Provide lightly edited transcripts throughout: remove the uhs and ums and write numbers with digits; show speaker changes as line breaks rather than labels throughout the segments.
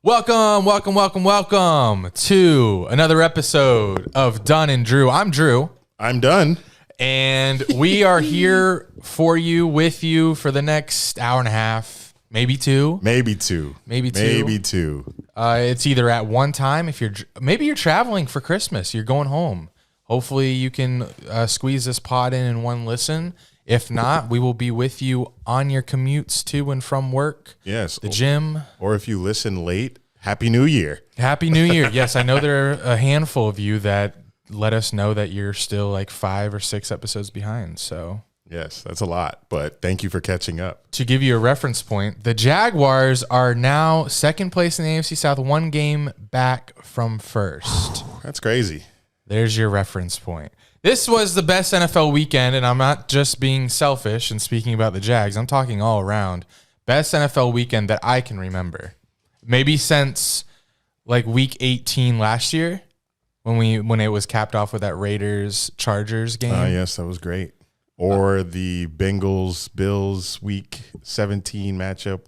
Welcome to another episode of Dunn and Drew. I'm Drew.
I'm Dunn.
And we are here for you, with you for the next hour and a half, maybe two.
It's
either at one time, if you're traveling for Christmas, you're going home. Hopefully you can squeeze this pod in one listen. If not, we will be with you on your commutes to and from work.
Yes.
The gym.
Or if you listen late, Happy New Year.
Happy New Year. Yes, I know there are a handful of you that let us know that you're still like 5 or 6 episodes behind. So
yes, that's a lot, but thank you for catching up.
To give you a reference point, the Jaguars are now second place in the AFC South, one game back from first.
That's crazy.
There's your reference point. This was the best NFL weekend, and I'm not just being selfish and speaking about the Jags. I'm talking all around. Best NFL weekend that I can remember. Maybe since like week 18 last year when it was capped off with that Raiders-Chargers game.
Yes, that was great. Or the Bengals-Bills week 17 matchup.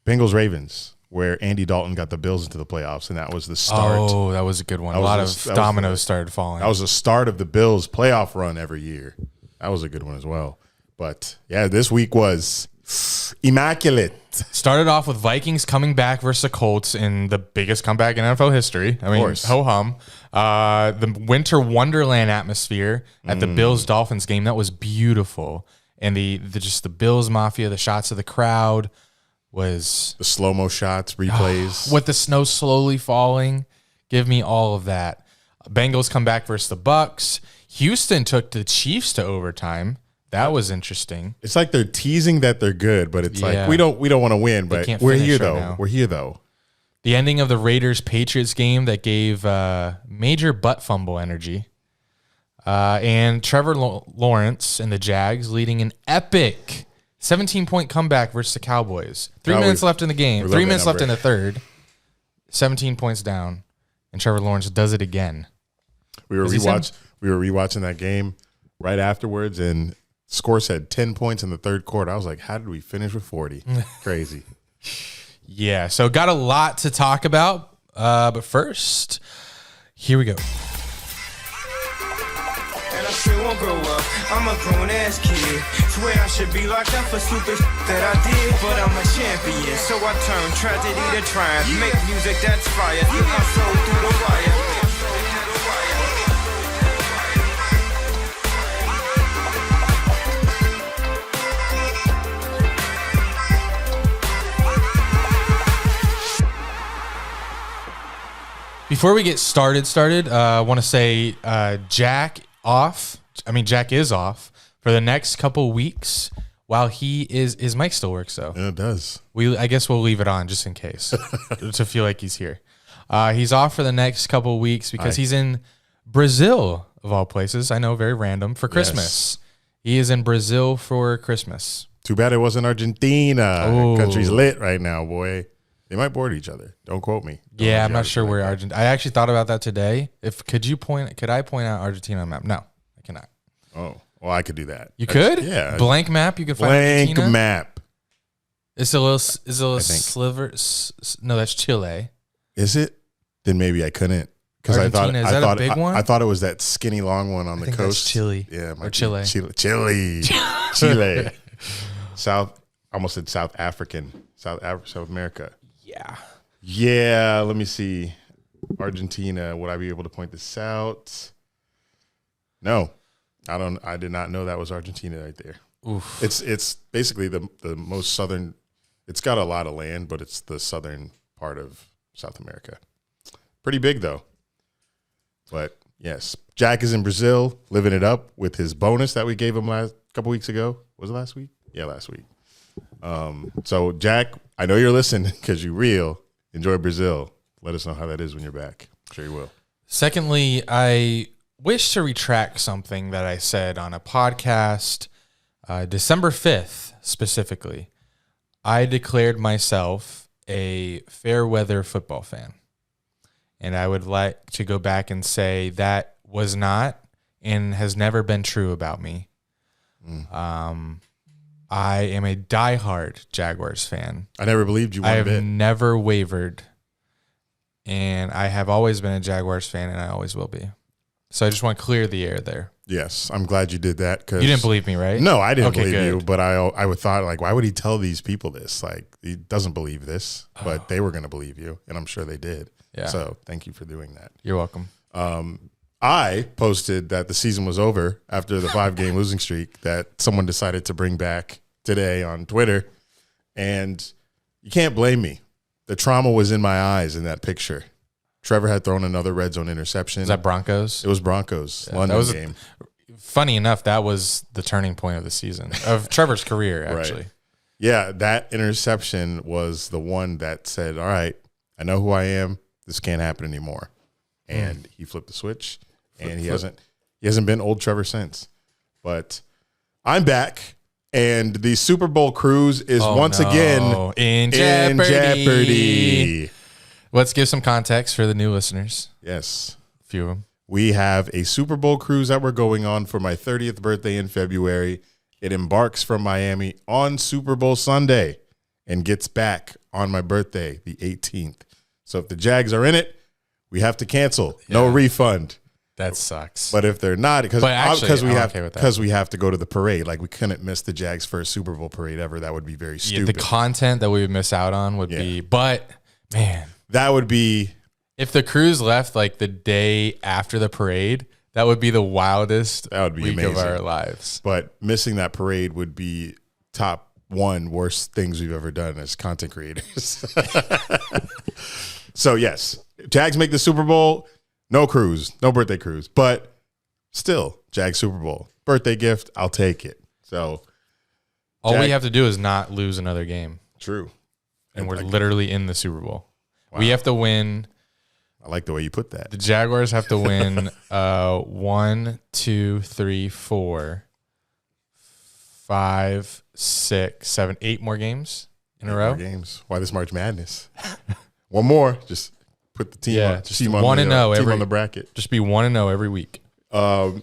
Bengals-Ravens, where Andy Dalton got the Bills into the playoffs, and that was the start.
Oh, that was a good one. A lot of dominoes started falling.
That was the start of the Bills' playoff run every year. That was a good one as well. But, yeah, this week was immaculate.
Started off with Vikings coming back versus the Colts in the biggest comeback in NFL history. I mean, ho-hum. The winter wonderland atmosphere at the Bills-Dolphins game, that was beautiful. And the Bills Mafia, the shots of the crowd, was
the slow-mo shots, replays.
With the snow slowly falling. Give me all of that. Bengals come back versus the Bucks. Houston took the Chiefs to overtime. That was interesting.
It's like they're teasing that they're good, but it's like we don't want to win, but we're here though. Now. We're here though.
The ending of the Raiders-Patriots game that gave major butt fumble energy. And Trevor Lawrence and the Jags leading an epic 17-point comeback versus the Cowboys. 3 minutes left in the game. 3 minutes left in the third. 17 points down. And Trevor Lawrence does it again.
We were rewatching that game right afterwards, and score said 10 points in the third quarter. I was like, how did we finish with 40? Crazy.
Yeah, so got a lot to talk about. But first, here we go.
Still won't grow up, I'm a grown-ass kid. Swear I should be locked up for stupid that I did, but I'm a champion. So I turn tragedy to triumph. Make music that's fire. Put my soul through the wire.
Before we get started, I want to say Jack is off for the next couple weeks while his mic still works though.
Yeah, it does.
I guess we'll leave it on just in case to feel like he's here. He's off for the next couple weeks because he's in Brazil of all places. I know, very random, for Christmas. Yes. He is in Brazil for Christmas.
Too bad it wasn't Argentina. Oh. The country's lit right now, boy. They might board each other. Don't quote me.
Yeah, I'm not sure where Argentina. I actually thought about that today. Could I point out Argentina on the map? No, I cannot.
Oh, well, I could do that.
You could?
Yeah.
Blank map. You could find Argentina.
Blank map.
It's a little sliver. No, that's Chile.
Is it? Then maybe I couldn't. Because I thought
a big one?
I thought it was that skinny long one on the coast.
That's Chile.
Yeah,
or Chile.
Chile. Almost said South African. South America. Yeah, let me see. Argentina, would I be able to point this out? No. I did not know that was Argentina right there.
Oof.
It's basically the most southern. It's got a lot of land, but it's the southern part of South America. Pretty big though. But yes, Jack is in Brazil, living it up with his bonus that we gave him a couple weeks ago. Was it last week? Yeah, last week. So Jack, I know you're listening because you're real. Enjoy Brazil. Let us know how that is when you're back. I'm sure you will.
Secondly, I wish to retract something that I said on a podcast December 5th specifically. I declared myself a fair weather football fan. And I would like to go back and say that was not and has never been true about me. I am a diehard Jaguars fan.
I never believed you
I
one
have
bit.
never wavered, and I have always been a Jaguars fan, and I always will be. So I just want to clear the air there.
Yes, I'm glad you did that. Cause
You didn't believe me, right?
No, I didn't
Okay,
believe you,
good.
but I would thought, like, why would he tell these people this? Like, he doesn't believe this, but they were going to believe you, and I'm sure they did.
Yeah.
So thank you for doing that.
You're welcome.
I posted that the season was over after the 5-game losing streak that someone decided to bring back today on Twitter, and you can't blame me. The trauma was in my eyes in that picture. Trevor had thrown another red zone interception.
Is that Broncos?
It was Broncos
Yeah,
London
that was
game.
Funny enough, that was the turning point of the season, of Trevor's career, actually.
Right. Yeah, that interception was the one that said, all right, I know who I am. This can't happen anymore. And he flipped the switch, and he hasn't been old Trevor since. But I'm back, and the Super Bowl cruise is again
in jeopardy. Let's give some context for the new listeners.
Yes.
A few of them.
We have a Super Bowl cruise that we're going on for my 30th birthday in February. It embarks from Miami on Super Bowl Sunday and gets back on my birthday, the 18th. So if the Jags are in it, we have to cancel. No refund.
That sucks.
But if they're not, because
okay with that.
we have to go to the parade, like we couldn't miss the Jags' first Super Bowl parade ever. That would be very stupid.
The content that we would miss out on would be, but man,
that would be.
If the cruise left like the day after the parade, that would be the wildest week
amazing.
of our lives.
But missing that parade would be top one worst things we've ever done as content creators. So yes, Jags make the Super Bowl. No cruise, no birthday cruise, but still Jags Super Bowl birthday gift. I'll take it. So
all we have to do is not lose another game,
true,
and we're literally in the Super Bowl. Wow. We have to win.
I like the way you put that.
The Jaguars have to win 1, 2, 3, 4, 5, 6, 7, 8 more games in a row.
More games. Why this March Madness? One more. Just put the team on.
Just
team
1-0
on the bracket.
Just be 1-0 every week.
But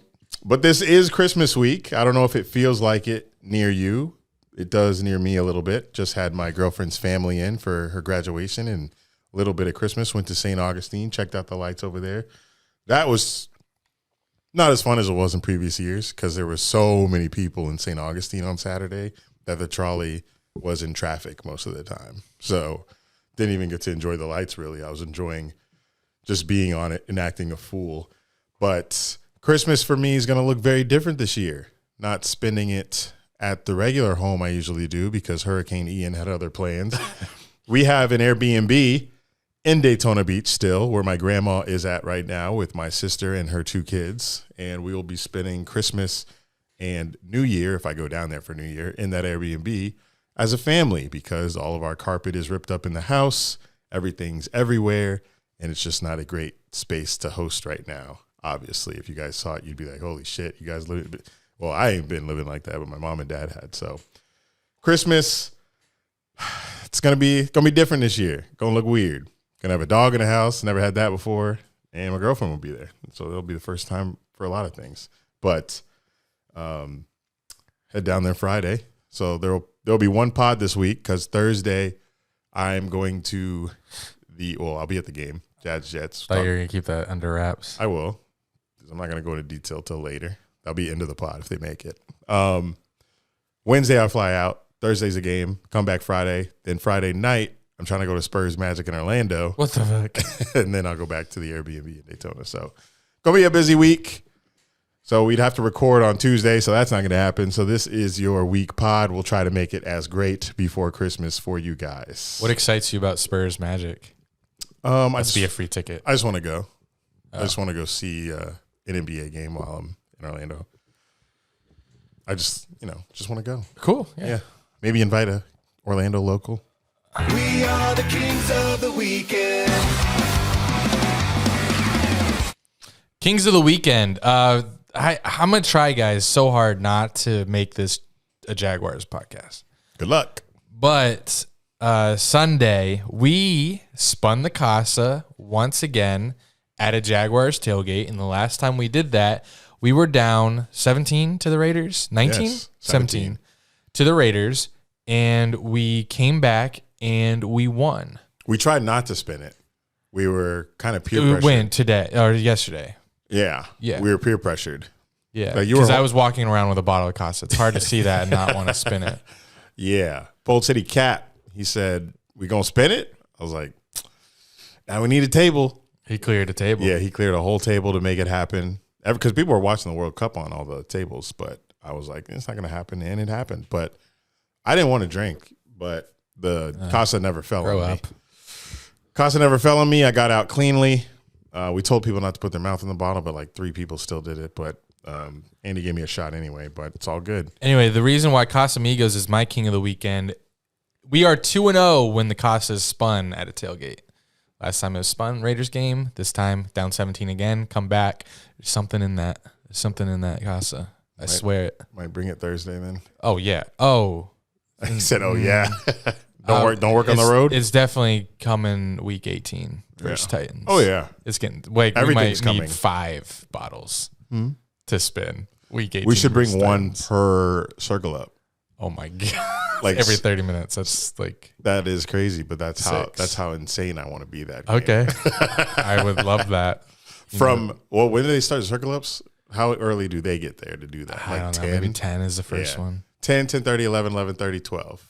this is Christmas week. I don't know if it feels like it near you. It does near me a little bit. Just had my girlfriend's family in for her graduation and a little bit of Christmas. Went to St. Augustine, checked out the lights over there. That was not as fun as it was in previous years because there were so many people in St. Augustine on Saturday that the trolley was in traffic most of the time. So didn't even get to enjoy the lights, really. I was enjoying just being on it and acting a fool. But Christmas for me is going to look very different this year. Not spending it at the regular home I usually do because Hurricane Ian had other plans. We have an Airbnb in Daytona Beach still, where my grandma is at right now with my sister and her 2 kids. And we will be spending Christmas and New Year, if I go down there for New Year, in that Airbnb as a family because all of our carpet is ripped up in the house. Everything's everywhere. And it's just not a great space to host right now. Obviously, if you guys saw it, you'd be like, holy shit, you guys live. Well, I ain't been living like that, but my mom and dad had. So Christmas, it's gonna be different this year. Gonna look weird. Gonna have a dog in the house. Never had that before, and my girlfriend will be there. So it'll be the first time for a lot of things. But head down there Friday. So there'll be one pod this week because Thursday I'm going to I'll be at the game. Jets.
Thought you were gonna keep that under wraps.
I will. I'm not gonna go into detail till later. That'll be into the pod if they make it. Wednesday I fly out. Thursday's a game. Come back Friday. Then Friday night I'm trying to go to Spurs Magic in Orlando.
What the fuck?
And then I'll go back to the Airbnb in Daytona. So gonna be a busy week. So we'd have to record on Tuesday, so that's not going to happen. So this is your week pod. We'll try to make it as great before Christmas for you guys.
What excites you about Spurs Magic? Must be a free ticket.
I just want to go. I just want to go see an NBA game while I'm in Orlando. I just want to go.
Cool.
Yeah. Maybe invite a Orlando local.
We are the kings of the weekend.
Kings of the weekend. I'm going to try, guys, so hard not to make this a Jaguars podcast.
Good luck.
But Sunday, we spun the casa once again at a Jaguars tailgate. And the last time we did that, we were down 17 to the Raiders. 19?
Yes,
17 to the Raiders, and we came back and we won.
We tried not to spin it. We were kind of peer
We
pressured.
win today or yesterday.
Yeah.
Yeah.
We were peer pressured.
Yeah,
Like,
because I was walking around with a bottle of Casa. It's hard to see that and not want to spin it.
Yeah. Bold City Cat, he said, we going to spin it? I was like, now we need a table.
He cleared a table.
Yeah, he cleared a whole table to make it happen. Because people were watching the World Cup on all the tables, but I was like, it's not going to happen, and it happened. But I didn't want to drink, but the Casa never fell
Grow
on
up.
me. Casa never fell on me. I got out cleanly. We told people not to put their mouth in the bottle, but like 3 people still did it. But Andy gave me a shot anyway, but it's all good.
Anyway, the reason why Casamigos is my king of the weekend, we are 2-0 when the Casa's spun at a tailgate. Last time it was spun, Raiders game. This time, down 17 again. Come back. There's something in that. There's something in that Casa. I swear it.
Might bring it Thursday then.
Oh, yeah. Oh.
He said, oh, yeah. Don't work on the road?
It's definitely coming week 18 versus Titans.
Oh, yeah.
It's getting, like, we
Everything's
might
coming.
need 5 bottles to spin week 18.
We should bring
versus
one
Titans.
per circle up.
Oh, my God.
Like
Every 30 minutes. That's like,
that is crazy, but that's
6.
how insane I want to be that game.
okay. I would love that.
When do they start circle ups? How early do they get there to do that?
I don't know. Maybe 10 is the first one.
10, 10:30, 11, 11:30, 12,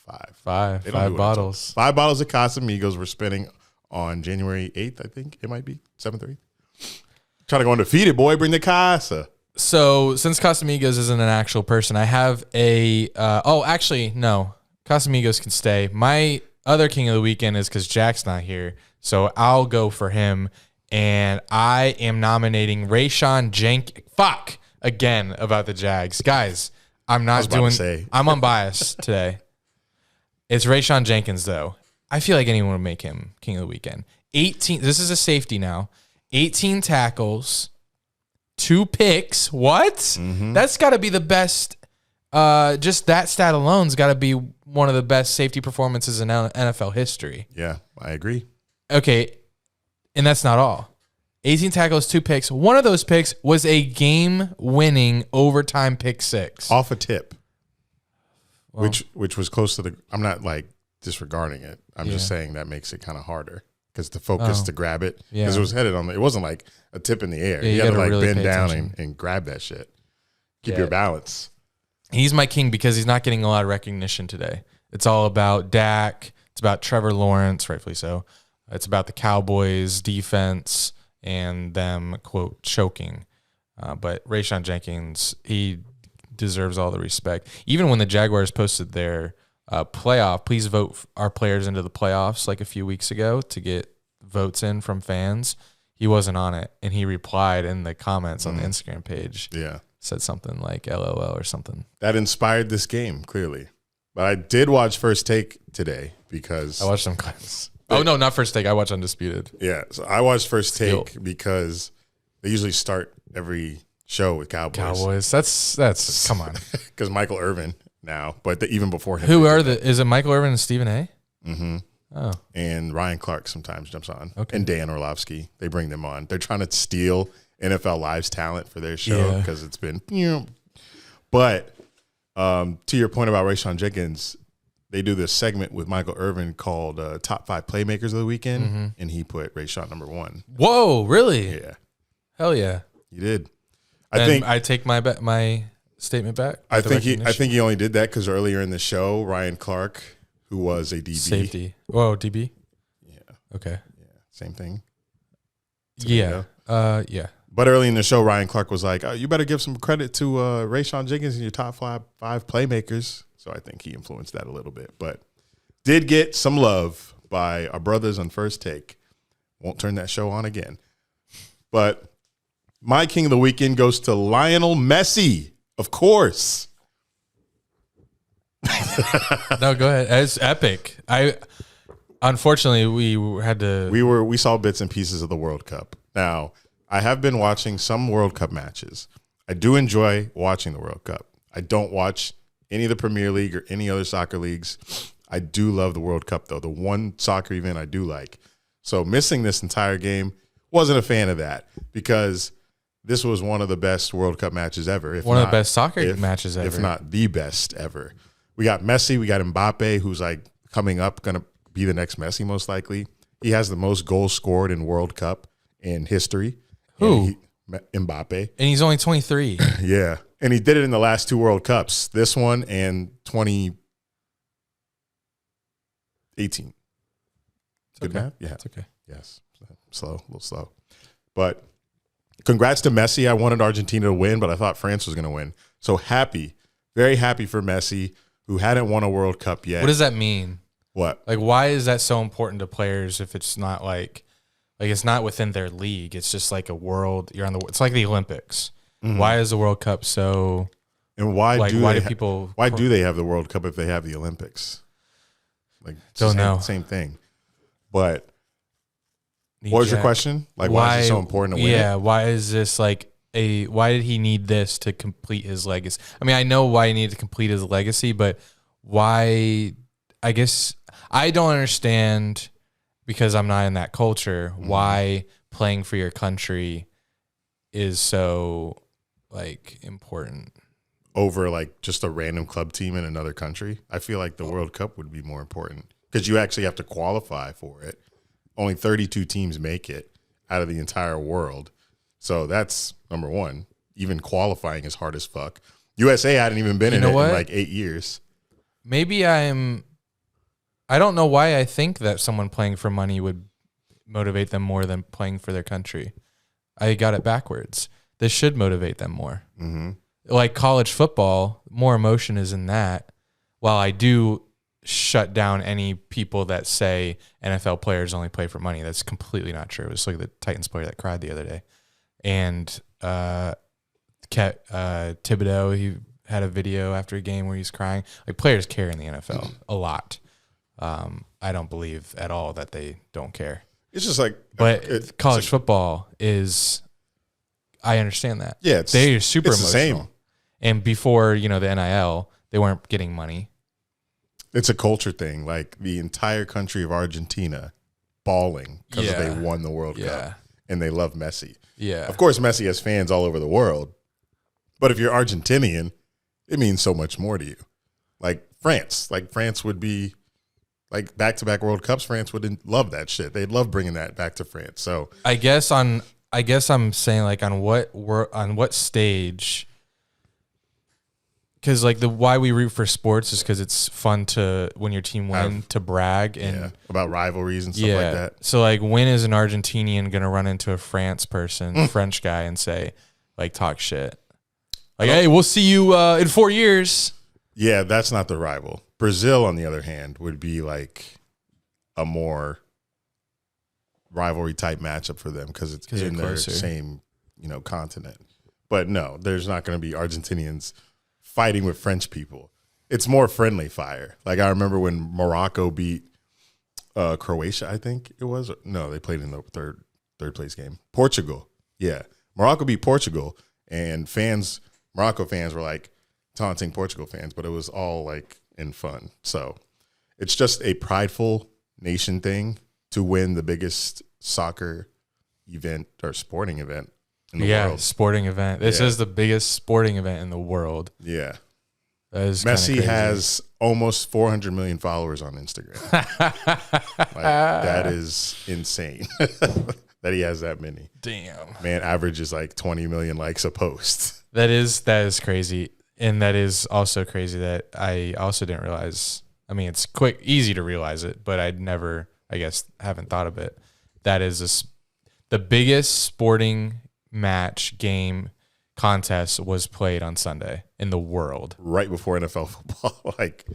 5. They don't do
Five
it
bottles.
5 bottles of Casamigos we're spinning on January 8th, I think it might be, 7th or 8th. Trying to go undefeated, boy. Bring the Casa.
So since Casamigos isn't an actual person, I have a. Actually, no. Casamigos can stay. My other king of the weekend is because Jack's not here, so I'll go for him. And I am nominating Rayshawn Jenkins. Fuck again about the Jags, guys. I'm not doing. I'm unbiased today. It's Rayshawn Jenkins though. I feel like anyone would make him king of the weekend. 18. This is a safety now. 18 tackles, 2 picks. What? That's got to be the best. Just that stat alone's got to be one of the best safety performances in NFL history.
Yeah, I agree.
Okay, and that's not all. 18 tackles, 2 picks. One of those picks was a game-winning overtime pick 6.
Off a tip, which was close to the. I'm not like disregarding it. I'm just saying that makes it kind of harder because the focus to grab it because it was headed on. It wasn't like a tip in the air.
Yeah,
you had to like
really
bend
pay
down
attention.
and grab that shit. Keep your balance.
He's my king because he's not getting a lot of recognition today. It's all about Dak. It's about Trevor Lawrence, rightfully so. It's about the Cowboys' defense and them, quote, choking. But Rayshawn Jenkins, he deserves all the respect. Even when the Jaguars posted their playoff, please vote our players into the playoffs like a few weeks ago to get votes in from fans. He wasn't on it, and he replied in the comments on the Instagram page.
Yeah.
Said something like LOL or something.
That inspired this game, clearly. But I did watch First Take today because...
I watched some clips. Oh, no, not First Take. I watched Undisputed.
Yeah, so I watched First
Steal.
Take because they usually start every show with Cowboys.
That's come on.
Because Michael Irvin now, but even before him.
Who are is it Michael Irvin and Stephen A?
Mm-hmm.
Oh.
And Ryan Clark sometimes jumps on.
Okay.
And Dan Orlovsky. They bring them on. They're trying to steal NFL Live's talent for their show because it's been... But to your point about Rayshawn Jenkins, they do this segment with Michael Irvin called Top 5 Playmakers of the Weekend, and he put Rayshawn number 1.
Whoa, really?
Yeah.
Hell yeah.
He did.
I take my statement back.
I think he only did that because earlier in the show, Ryan Clark, who was a DB.
Safety. Whoa, DB?
Yeah.
Okay.
Yeah. Same thing.
Yeah. Yeah.
But early in the show, Ryan Clark was like, you better give some credit to Rayshawn Jenkins in your top five playmakers. So I think he influenced that a little bit. But did get some love by our brothers on First Take. Won't turn that show on again. But my king of the weekend goes to Lionel Messi, of course.
No, go ahead. It's epic. Unfortunately, we had to.
We saw bits and pieces of the World Cup. Now, I have been watching some World Cup matches. I do enjoy watching the World Cup. I don't watch any of the Premier League or any other soccer leagues. I do love the World Cup, though. The one soccer event I do like. So missing this entire game, wasn't a fan of that because this was one of the best World Cup matches ever.
One of the best soccer matches ever.
If not the best ever. We got Messi. We got Mbappe, who's like coming up, going to be the next Messi most likely. He has the most goals scored in World Cup in history.
Who?
Mbappe.
And he's only 23.
Yeah. And he did it in the last 2 World Cups, this one and 2018. Good
Okay.
math? Yeah.
It's okay.
Yes. Slow, a little slow. But congrats to Messi. I wanted Argentina to win, but I thought France was going to win. So happy, very happy for Messi, who hadn't won a World Cup yet.
What does that mean?
What?
Like, why is that so important to players if it's not like it's not within their league? It's just like a world. It's like the Olympics.
Mm-hmm.
Why is the World Cup so?
And why do
people?
Why do they have the World Cup if they have the Olympics? Like,
Don't know.
Same thing. But what was your question? Like, why is it so important to win?
Yeah.
It?
Why is this like why did he need this to complete his legacy? I mean, I know why he needed to complete his legacy, but why? I guess I don't understand, because I'm not in that culture, why playing for your country is so like important
over like just a random club team in another country. I feel like the World Cup would be more important because you actually have to qualify for it. Only 32 teams make it out of the entire world. So that's number one. Even qualifying is hard as fuck. USA hadn't even been in it in like 8 years.
Maybe I don't know why I think that someone playing for money would motivate them more than playing for their country. I got it backwards. This should motivate them more.
Mm-hmm.
Like college football, more emotion is in that. While I do shut down any people that say NFL players only play for money, that's completely not true. It was like the Titans player that cried the other day. And Thibodeau, he had a video after a game where he's crying. Like, players care in the NFL a lot. I don't believe at all that they don't care.
It's just like,
but college football is, I understand that.
Yeah,
they're super emotional.
The same.
And before, the NIL, they weren't getting money.
It's a culture thing. Like the entire country of Argentina bawling because they won the World Cup and they love Messi.
Yeah.
Of course, Messi has fans all over the world. But if you're Argentinian, it means so much more to you. Like France would be like back-to-back World Cups. France would love that shit. They'd love bringing that back to France. So
I guess I'm saying like on what stage. Because like why we root for sports is because it's fun to, when your team win, to brag and
about rivalries and stuff like that.
So like, when is an Argentinian gonna run into a French guy, and say like, talk shit? Like, hey, we'll see you in 4 years.
Yeah, that's not the rival. Brazil, on the other hand, would be like a more rivalry type matchup for them because it's in their same continent. But no, there's not going to be Argentinians fighting with French people. It's more friendly fire. Like, I remember when Morocco beat Croatia, I think it was. No, they played in the third place game. Portugal. Yeah. Morocco beat Portugal, and Morocco fans were like taunting Portugal fans, but it was all like in fun. So it's just a prideful nation thing to win the biggest soccer event or sporting event in the world. Yeah,
sporting event. This is the biggest sporting event in the world.
Yeah.
That is
Messi has almost 400 million followers on Instagram. That is insane that he has that many.
Damn.
Man averages like 20 million likes a post.
That is crazy. And that is also crazy that I also didn't realize. I mean, it's easy to realize it, but I'd never, I guess, haven't thought of it. That is the biggest sporting game contest was played on Sunday in the world.
Right before NFL football, like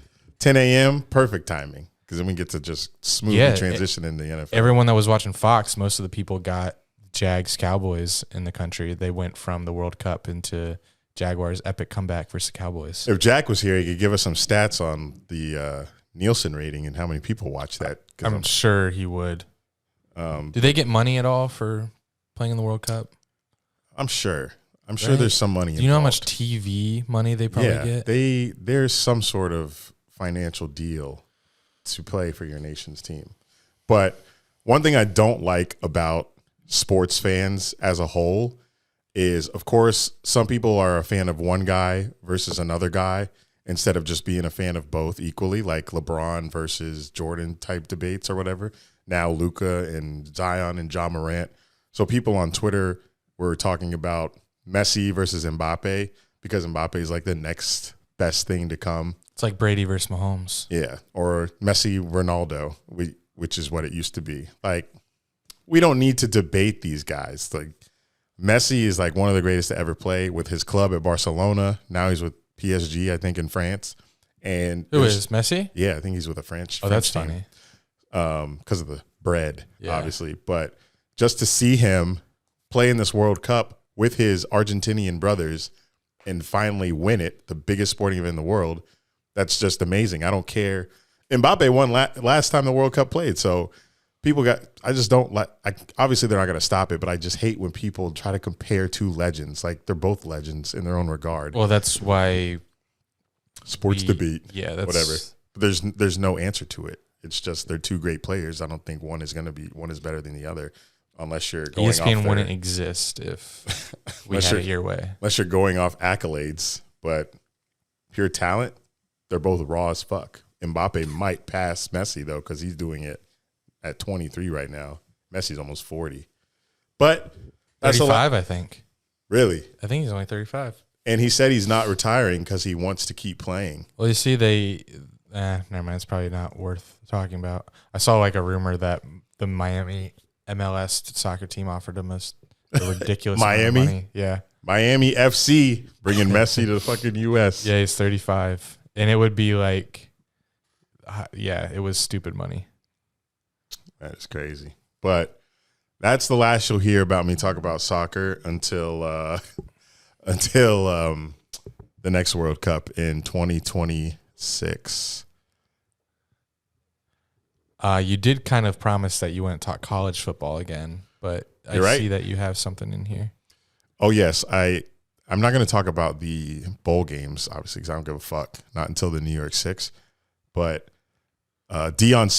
10 a.m., perfect timing, because then we get to just smoothly transition into the NFL.
Everyone that was watching Fox, most of the people got Jags Cowboys in the country. They went from the World Cup into Jaguars' epic comeback versus the Cowboys.
If Jack was here, he could give us some stats on the Nielsen rating and how many people watch that.
I'm sure he would. Do they get money at all for playing in the World Cup?
I'm sure. I'm sure there's some money.
Do you know how much TV money they probably get?
There's some sort of financial deal to play for your nation's team. But one thing I don't like about sports fans as a whole is, of course, some people are a fan of one guy versus another guy, instead of just being a fan of both equally, like LeBron versus Jordan type debates or whatever. Now Luka and Zion and John Morant. So people on Twitter were talking about Messi versus Mbappe because Mbappe is like the next best thing to come.
It's like Brady versus Mahomes.
Yeah, or Messi, Ronaldo, which is what it used to be. Like, we don't need to debate these guys. Like, Messi is like one of the greatest to ever play with his club at Barcelona. Now he's with PSG, I think, in France. And
Who is Messi?
Yeah, I think he's with a French.
Oh,
French
that's
team.
funny.
Because of the bread,
Yeah.
obviously. But just to see him play in this World Cup with his Argentinian brothers and finally win it, the biggest sporting event in the world, that's just amazing. I don't care. Mbappe won last time the World Cup played, so I just don't like. Obviously, they're not going to stop it, but I just hate when people try to compare two legends. Like, they're both legends in their own regard.
Well, that's why
Sports debate,
yeah, that's
whatever. There's no answer to it. It's just they're two great players. I don't think one is better than the other, unless you're going
ESPN
off
wouldn't exist if we
Unless
had it
you're-
your way.
unless you're going off accolades. But pure talent, they're both raw as fuck. Mbappe might pass Messi though, because he's doing it at 23 right now. Messi's almost 40, but that's
35, I think.
Really.
I think he's only 35.
And he said he's not retiring because he wants to keep playing.
Well, you see, never mind. It's probably not worth talking about. I saw like a rumor that the Miami MLS soccer team offered him a ridiculous amount of
Miami?
money. Yeah.
Miami FC bringing Messi to the fucking U.S.
Yeah, he's 35. And it would be like, yeah, it was stupid money.
That is crazy. But that's the last you'll hear about me talk about soccer until the next World Cup in 2026.
You did kind of promise that you wouldn't talk college football again, but I
You're right.
see that you have something in here.
Oh, yes. I'm not going to talk about the bowl games, obviously, because I don't give a fuck. Not until the New York Six. But Deion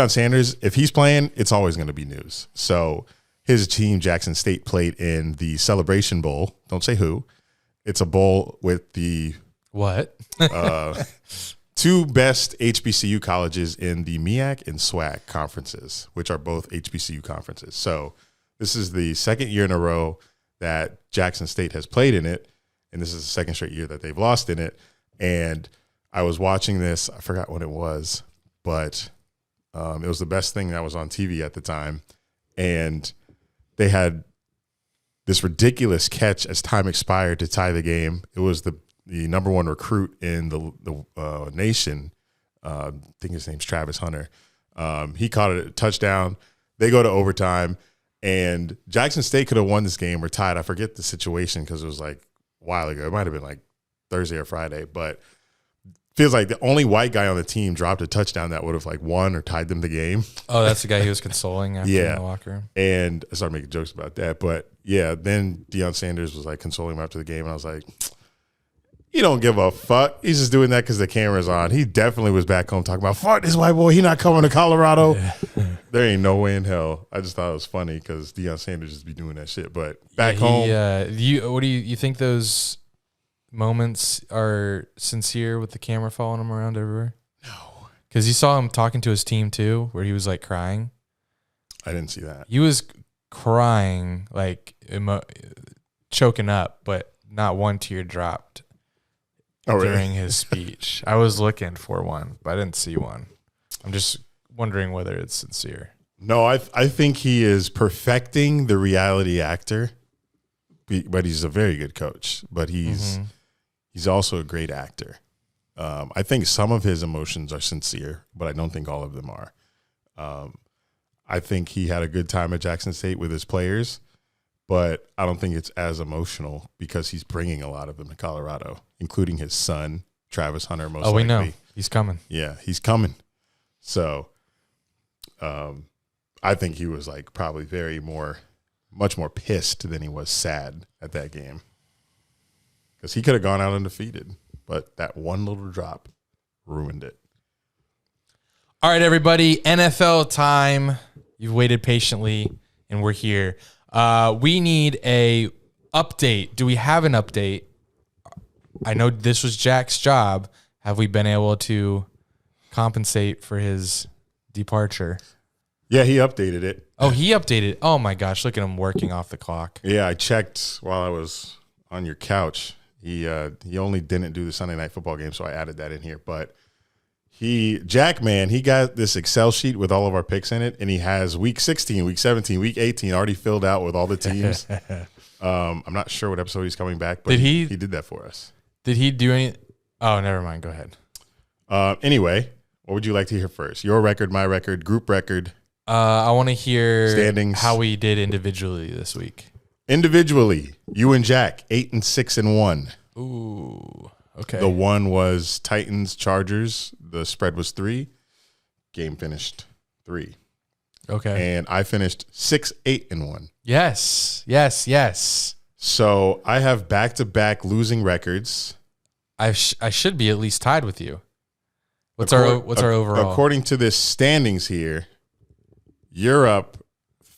Sanders, if he's playing, it's always going to be news. So his team, Jackson State, played in the Celebration Bowl. Don't say who. It's a bowl with the
What?
two best HBCU colleges in the MEAC and SWAC conferences, which are both HBCU conferences. So this is the second year in a row that Jackson State has played in it, and this is the second straight year that they've lost in it. And I was watching this. I forgot what it was, but it was the best thing that was on TV at the time. And they had this ridiculous catch as time expired to tie the game. It was the number one recruit in the nation. I think his name's Travis Hunter. He caught it a touchdown. They go to overtime, and Jackson State could have won this game or tied. I forget the situation because it was like a while ago. It might have been like Thursday or Friday, but feels like the only white guy on the team dropped a touchdown that would have like won or tied them the game.
Oh, that's the guy he was consoling after in the locker room.
And I started making jokes about that. But yeah, then Deion Sanders was like consoling him after the game, and I was like, he don't give a fuck. He's just doing that because the camera's on. He definitely was back home talking about, fuck this white boy. He not coming to Colorado. Yeah. There ain't no way in hell. I just thought it was funny because Deion Sanders just be doing that shit. But back home.
What do you think those moments are sincere with the camera following him around everywhere?
No.
Because you saw him talking to his team too, where he was like crying.
I didn't see that.
He was crying, like choking up, but not one tear dropped.
Oh, really?
During his speech. I was looking for one, but I didn't see one. I'm just wondering whether it's sincere.
No, I think he is perfecting the reality actor, but he's a very good coach. But he's also a great actor. I think some of his emotions are sincere, but I don't think all of them are. I think he had a good time at Jackson State with his players, but I don't think it's as emotional because he's bringing a lot of them to Colorado, including his son, Travis Hunter, most likely.
We know. He's coming.
Yeah, he's coming. So I think he was like probably much more pissed than he was sad at that game because he could have gone out undefeated, but that one little drop ruined it.
All right, everybody, NFL time. You've waited patiently, and we're here. We need a update. Do we have an update I know this was Jack's job. Have we been able to compensate for his departure?
Yeah, he updated it.
Oh, he updated. Oh my gosh, look at him working off the clock.
Yeah, I checked while I was on your couch. He only didn't do the Sunday Night Football game, so I added that in here. But Jack, man, he got this Excel sheet with all of our picks in it, and he has week 16, week 17, week 18 already filled out with all the teams. I'm not sure what episode he's coming back, but he did that for us.
Did he do any? Oh, never mind. Go ahead.
Anyway, what would you like to hear first? Your record, my record, group record?
I want to hear
standings.
How we did individually this week.
Individually, you and Jack, 8-6-1.
Ooh, okay.
The one was Titans, Chargers. The spread was 3. Game finished 3.
Okay.
And I finished 6-8-1.
Yes.
So I have back-to-back losing records.
I should be at least tied with you. What's our overall?
According to this standings here, you're up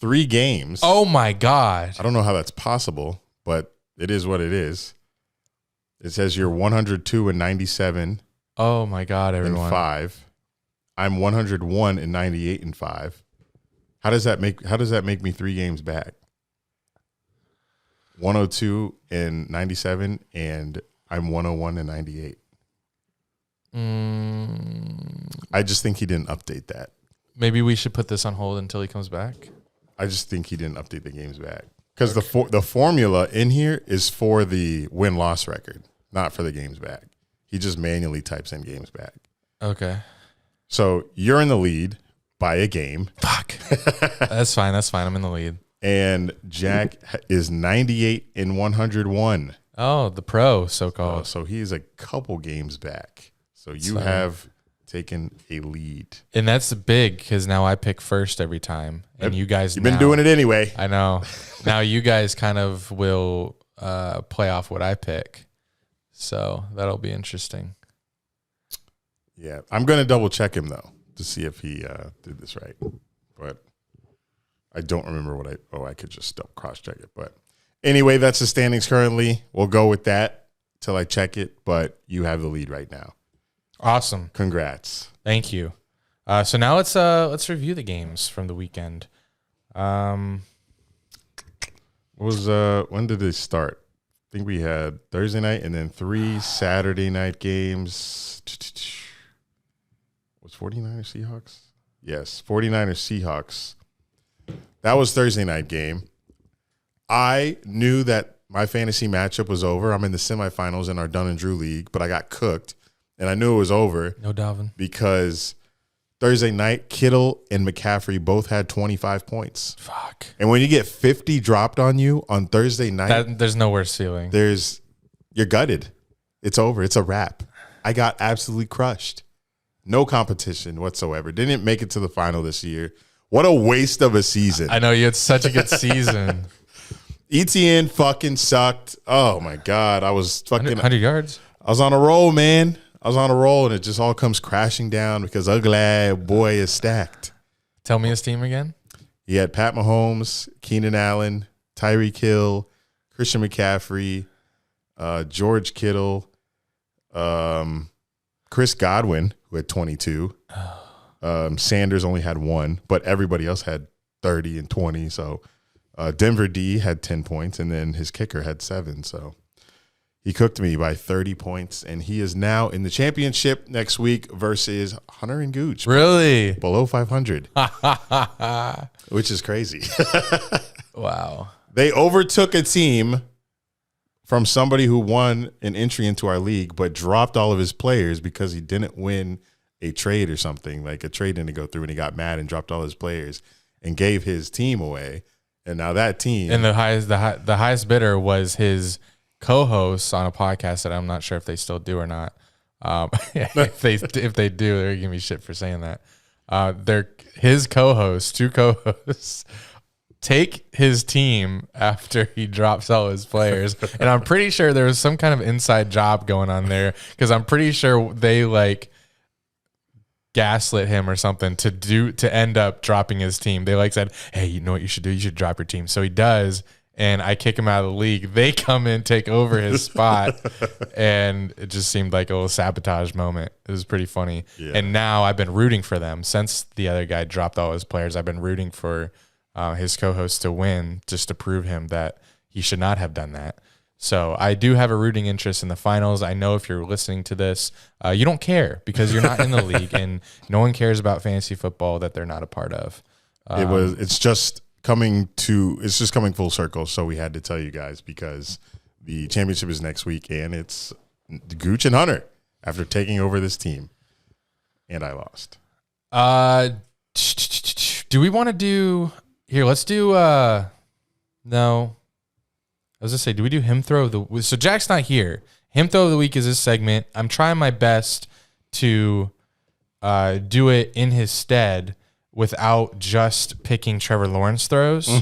3 games.
Oh my God.
I don't know how that's possible, but it is what it is. It says you're 102-97.
Oh my God, everyone.
And 5. I'm 101-98-5. How does that make me 3 games back? 102-97, and I'm 101-98. I just think he didn't update that.
Maybe we should put this on hold until he comes back.
I just think he didn't update the games back because the formula in here is for the win-loss record, not for the games back. He just manually types in games back.
Okay.
So you're in the lead by a game.
Fuck. That's fine. I'm in the lead.
And Jack is 98-101.
Oh, the pro, so-called.
So he's a couple games back. So you have taken a lead.
And that's big because now I pick first every time. And you guys
You've been doing it anyway.
I know. Now you guys kind of will play off what I pick. So that'll be interesting.
Yeah. I'm going to double check him, though, to see if he did this right. But I don't remember what I could just cross-check it. But anyway, that's the standings currently. We'll go with that till I check it. But you have the lead right now.
Awesome.
Congrats.
Thank you. So now let's review the games from the weekend.
When did they start? I think we had Thursday night and then 3 Saturday night games. Was 49ers Seahawks? Yes, 49ers Seahawks. That was Thursday night game. I knew that my fantasy matchup was over. I'm in the semifinals in our Dunn and Drew league, but I got cooked. And I knew it was over.
No Dalvin.
Because Thursday night, Kittle and McCaffrey both had 25 points.
Fuck.
And when you get 50 dropped on you on Thursday night,
there's no worse feeling.
You're gutted. It's over. It's a wrap. I got absolutely crushed. No competition whatsoever. Didn't make it to the final this year. What a waste of a season.
I know you had such a good season.
ETN fucking sucked. Oh my God. I was fucking
100 yards.
I was on a roll, man. I was on a roll, and it just all comes crashing down because ugly boy is stacked.
Tell me his team again.
He had Pat Mahomes, Keenan Allen, Tyreek Hill, Christian McCaffrey, George Kittle, Chris Godwin, who had 22. Sanders only had 1, but everybody else had 30 and 20. So Denver D had 10 points, and then his kicker had 7. So he cooked me by 30 points, and he is now in the championship next week versus Hunter and Gooch.
Really?
Below 500, which is crazy.
Wow.
They overtook a team from somebody who won an entry into our league but dropped all of his players because he didn't win a trade or something. Like a trade didn't go through, and he got mad and dropped all his players and gave his team away. And now that team. And
the highest bidder was his co-hosts on a podcast that I'm not sure if they still do or not. If they do, they're giving me shit for saying that. They're his co-hosts, 2 co-hosts, take his team after he drops all his players, and I'm pretty sure there was some kind of inside job going on there because I'm pretty sure they like gaslit him or something to end up dropping his team. They like said, "Hey, you know what you should do? You should drop your team." So he does. and I kick him out of the league. They come in, take over his spot, and it just seemed like a little sabotage moment. It was pretty funny. Yeah. And now I've been rooting for them since the other guy dropped all his players. I've been rooting for his co-host to win just to prove him that he should not have done that. So I do have a rooting interest in the finals. I know if you're listening to this, you don't care because you're not in the league, and no one cares about fantasy football that they're not a part of.
It's just coming full circle. So we had to tell you guys because the championship is next week, and it's Gooch and Hunter after taking over this team, and I lost.
Do we want to do here? Let's do no. I was gonna say, do we do him throw of the? So Jack's not here. Him throw of the week is this segment. I'm trying my best to do it in his stead without just picking Trevor Lawrence throws.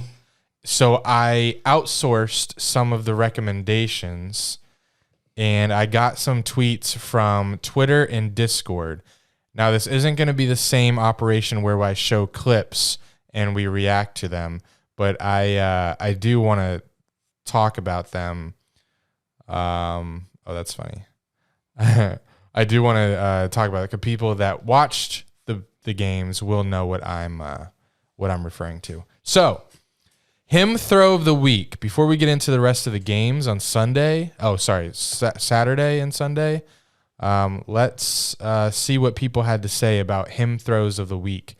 So I outsourced some of the recommendations, and I got some tweets from Twitter and Discord. Now, this isn't going to be the same operation where I show clips and we react to them, but I do want to talk about them. Oh, that's funny. I do want to talk about it because people that watched the games will know what I'm referring to. So, him throw of the week. Before we get into the rest of the games on Sunday, Saturday and Sunday, let's see what people had to say about him throws of the week.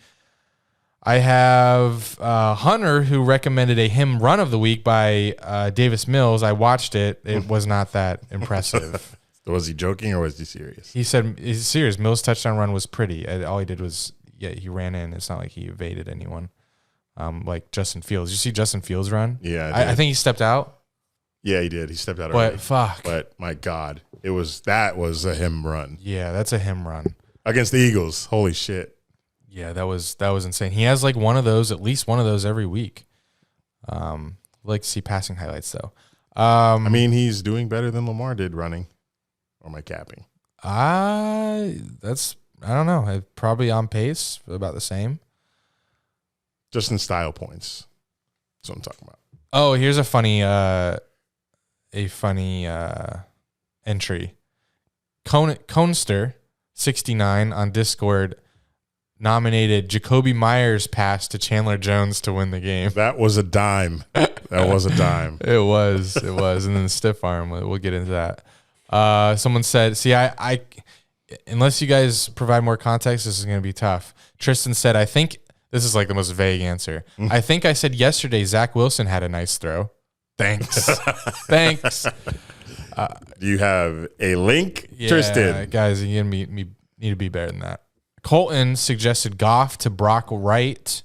I have Hunter, who recommended a him run of the week by Davis Mills. I watched it. It was not that impressive.
Was he joking or was he serious?
He said he's serious. Mills' touchdown run was pretty. All he did was, he ran in. It's not like he evaded anyone. Like Justin Fields. You see Justin Fields run?
Yeah,
I think he stepped out.
Yeah, he did. He stepped out.
But fuck.
But my God, that was a him run.
Yeah, that's a him run
against the Eagles. Holy shit.
Yeah, that was insane. He has like at least one of those every week. I'd like to see passing highlights though.
I mean, he's doing better than Lamar did running. Or am I capping?
I don't know. Probably on pace, about the same.
Just in style points. That's what I'm talking about.
Oh, here's a funny entry. Conester 69 on Discord nominated Jacoby Myers' pass to Chandler Jones to win the game.
That was a dime. It
was. And then the stiff arm. We'll get into that. Someone said, see, I unless you guys provide more context, this is going to be tough. Tristan said, I think this is like the most vague answer. I think I said yesterday Zach Wilson had a nice throw. Thanks. Thanks.
Do you have a link, Tristan?
Guys, you need to be better than that. Colton suggested Goff to Brock Wright.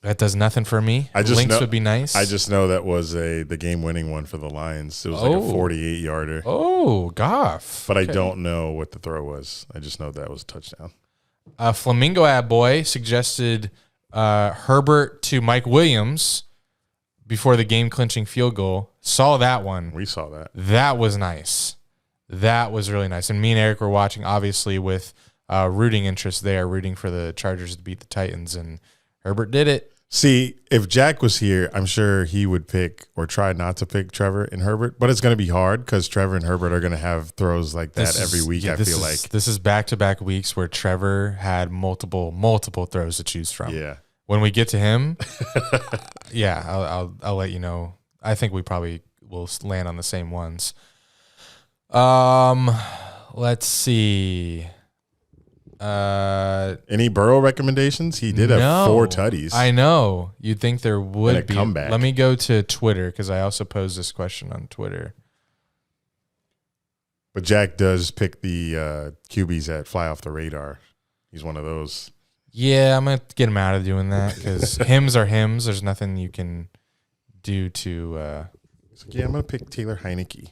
That does nothing for me. Links would be nice.
I just know that was the game-winning one for the Lions. It was like a 48-yarder.
Oh, Goff.
But okay. I don't know what the throw was. I just know that was a touchdown.
Flamingo Ad Boy suggested Herbert to Mike Williams before the game-clinching field goal. Saw that one.
We saw that.
That was nice. That was really nice. And me and Eric were watching, obviously, with rooting interest there, rooting for the Chargers to beat the Titans, and Herbert did it.
See, if Jack was here, I'm sure he would pick or try not to pick Trevor and Herbert, but it's going to be hard because Trevor and Herbert are going to have throws like that every week, I feel like.
This is back-to-back weeks where Trevor had multiple throws to choose from.
Yeah.
When we get to him, I'll let you know. I think we probably will land on the same ones. Let's see.
Any Burrow recommendations? He did have 4 tutties.
I know. You'd think there would be.
Comeback.
Let me go to Twitter because I also posed this question on Twitter.
But Jack does pick the QBs that fly off the radar. He's one of those.
Yeah, I'm going to get him out of doing that because hymns are hymns. There's nothing you can do to.
I'm going to pick Taylor Heineke.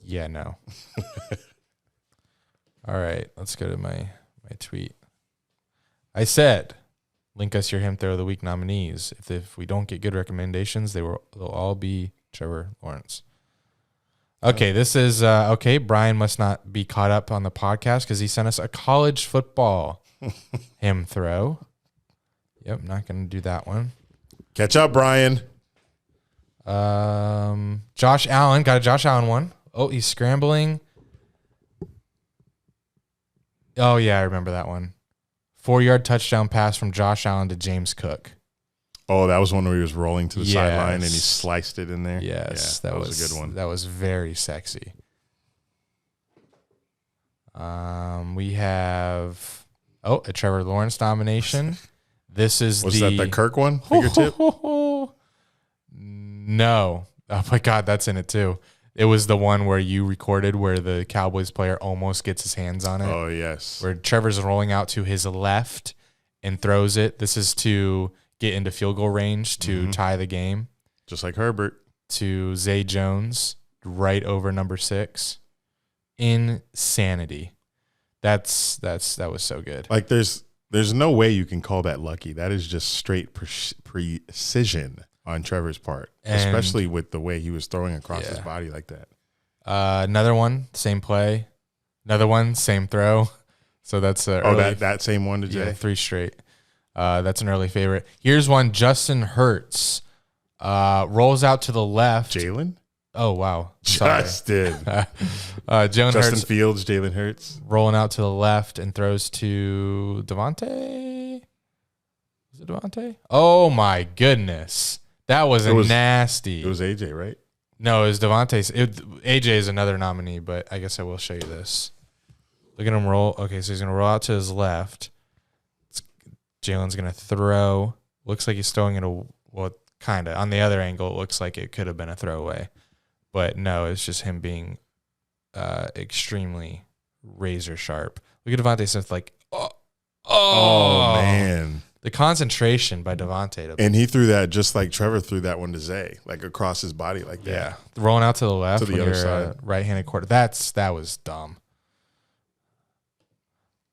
Yeah, no. All right, let's go to my tweet. I said, link us your him throw of the week nominees. If we don't get good recommendations, they'll all be Trevor Lawrence. Okay, this is okay. Brian must not be caught up on the podcast because he sent us a college football him throw. Yep, not going to do that one.
Catch up, Brian.
Josh Allen. Got a Josh Allen one. Oh, he's scrambling. Oh, yeah, I remember that one. 4-yard touchdown pass from Josh Allen to James Cook.
Oh, that was one where he was rolling to the sideline and he sliced it in there.
Yes,
that was a good one.
That was very sexy. We have a Trevor Lawrence nomination. This is
was that the Kirk one? Fingertip?
No. Oh my God, that's in it too. It was the one where you recorded where the Cowboys player almost gets his hands on it.
Oh yes.
Where Trevor's rolling out to his left and throws it. This is to get into field goal range to tie the game.
Just like Herbert.
To Zay Jones, right over number 6. Insanity. That was so good.
Like there's no way you can call that lucky. That is just straight precision on Trevor's part, especially with the way he was throwing across his body like that.
Another one, same play. Another one, same throw. So that's
that same one to Jay.
Yeah, 3 straight. That's an early favorite. Here's one. Justin Hurts rolls out to the left.
Jalen?
Oh, wow.
Justin.
Justin
Hurts. Fields, Jalen Hurts.
Rolling out to the left and throws to Devontae. Was it Devontae? Oh, my goodness. That was nasty.
It was AJ, right?
No, it was Devontae. AJ is another nominee, but I guess I will show you this. Look at him roll. Okay, so he's going to roll out to his left. Jalen's going to throw. Looks like he's throwing it kind of. On the other angle, it looks like it could have been a throwaway. But no, it's just him being extremely razor sharp. Look at Devontae Smith like, oh
man.
The concentration by Devontae.
And he threw that just like Trevor threw that one to Zay, like across his body like that.
Yeah. Rolling out to the left
to the other side.
Right-handed quarter. That was dumb.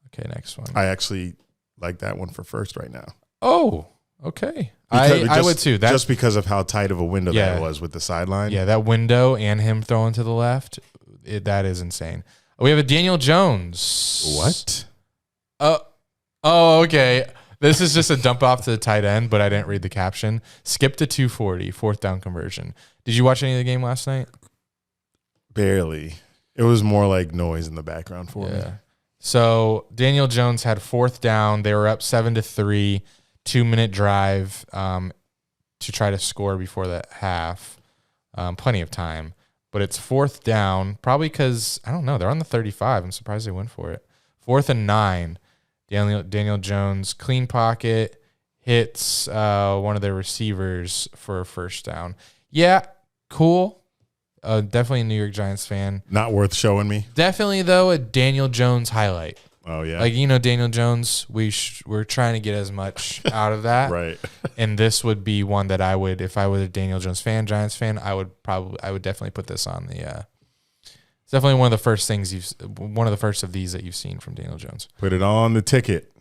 Okay, next one.
I actually like that one for first right now.
Oh, okay. I would too.
Just because of how tight of a window that was with the sideline.
Yeah, that window and him throwing to the left, that is insane. We have a Daniel Jones.
What?
Oh, okay. This is just a dump off to the tight end, but I didn't read the caption. Skip to 240, 4th down conversion. Did you watch any of the game last night?
Barely. It was more like noise in the background for me.
So Daniel Jones had 4th down. They were up 7-3, 2-minute drive to try to score before the half. Plenty of time. But it's 4th down, probably because, I don't know, they're on the 35. I'm surprised they went for it. 4th and 9. Daniel Jones, clean pocket, hits one of their receivers for a 1st down. Yeah, cool. Definitely a New York Giants fan.
Not worth showing me.
Definitely, though, a Daniel Jones highlight.
Oh, yeah.
Like, Daniel Jones, we're trying to get as much out of that.
Right.
And this would be one that I would, if I was a Daniel Jones fan, Giants fan, I would definitely put this on the it's definitely one of the first of these that you've seen from Daniel Jones.
Put it on the ticket.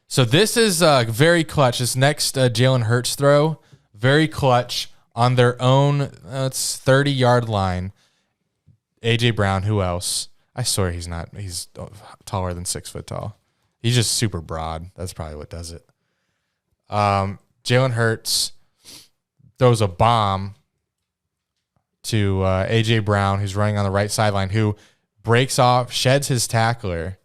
So
this is very clutch. This next Jalen Hurts throw, very clutch on their own. It's 30-yard line. AJ Brown. Who else? I swear he's not. He's taller than 6 foot tall. He's just super broad. That's probably what does it. Jalen Hurts throws a bomb to AJ Brown, who's running on the right sideline, who breaks off, sheds his tackler,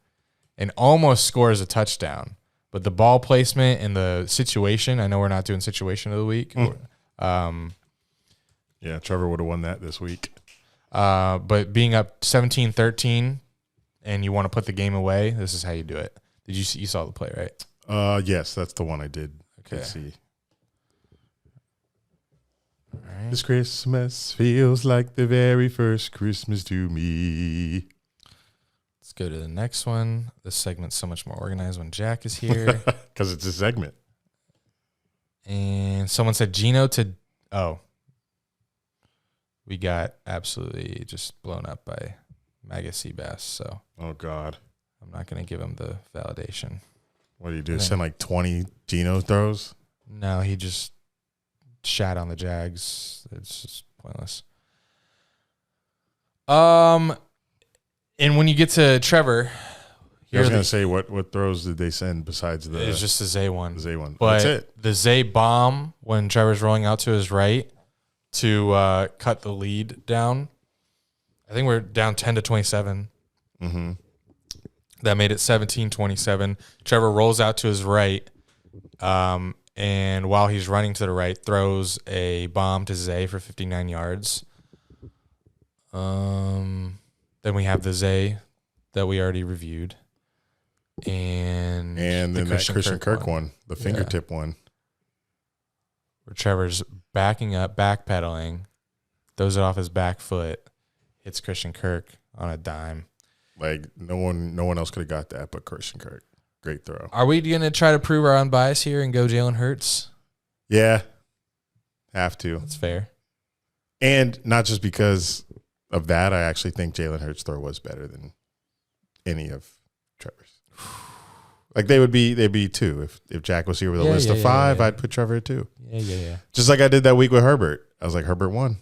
and almost scores a touchdown. But the ball placement and the situation, I know we're not doing situation of the week.
Yeah, Trevor would have won that this week.
But being up 17-13 and you want to put the game away, this is how you do it. You saw the play, right?
Yes, that's the one I did.
Okay.
See.
All right.
This Christmas feels like the very first Christmas to me.
Let's go to the next one. This segment's so much more organized when Jack is here.
Because it's a segment.
And someone said Gino to... Oh. We got absolutely just blown up by Maga Seabass, so...
Oh, God.
I'm not going to give him the validation.
What do you do? Send like 20 Gino throws?
No, he just shat on the Jags. It's just pointless. And when you get to Trevor...
I was going to say, what throws did they send besides the...
It's just the Zay one.
The Zay one.
But
that's it.
the Zay bomb, when Trevor's rolling out to his right, to cut the lead down. I think we're down 10-27.
Mm-hmm.
That made it 17-27. Trevor rolls out to his right, and while he's running to the right, throws a bomb to Zay for 59 yards. Then we have the Zay that we already reviewed. And
then there's Christian Kirk one, the fingertip one.
Where Trevor's backing up, backpedaling, throws it off his back foot, hits Christian Kirk on a dime.
Like, no one else could have got that but Christian Kirk. Great throw.
Are we going to try to prove our unbiased here and go Jalen Hurts?
Yeah. Have to.
That's fair.
And not just because of that, I actually think Jalen Hurts' throw was better than any of Trevor's. Like, they'd be 2. If Jack was here with a list of 5, I'd put Trevor at 2.
Yeah.
Just like I did that week with Herbert. I was like, Herbert won.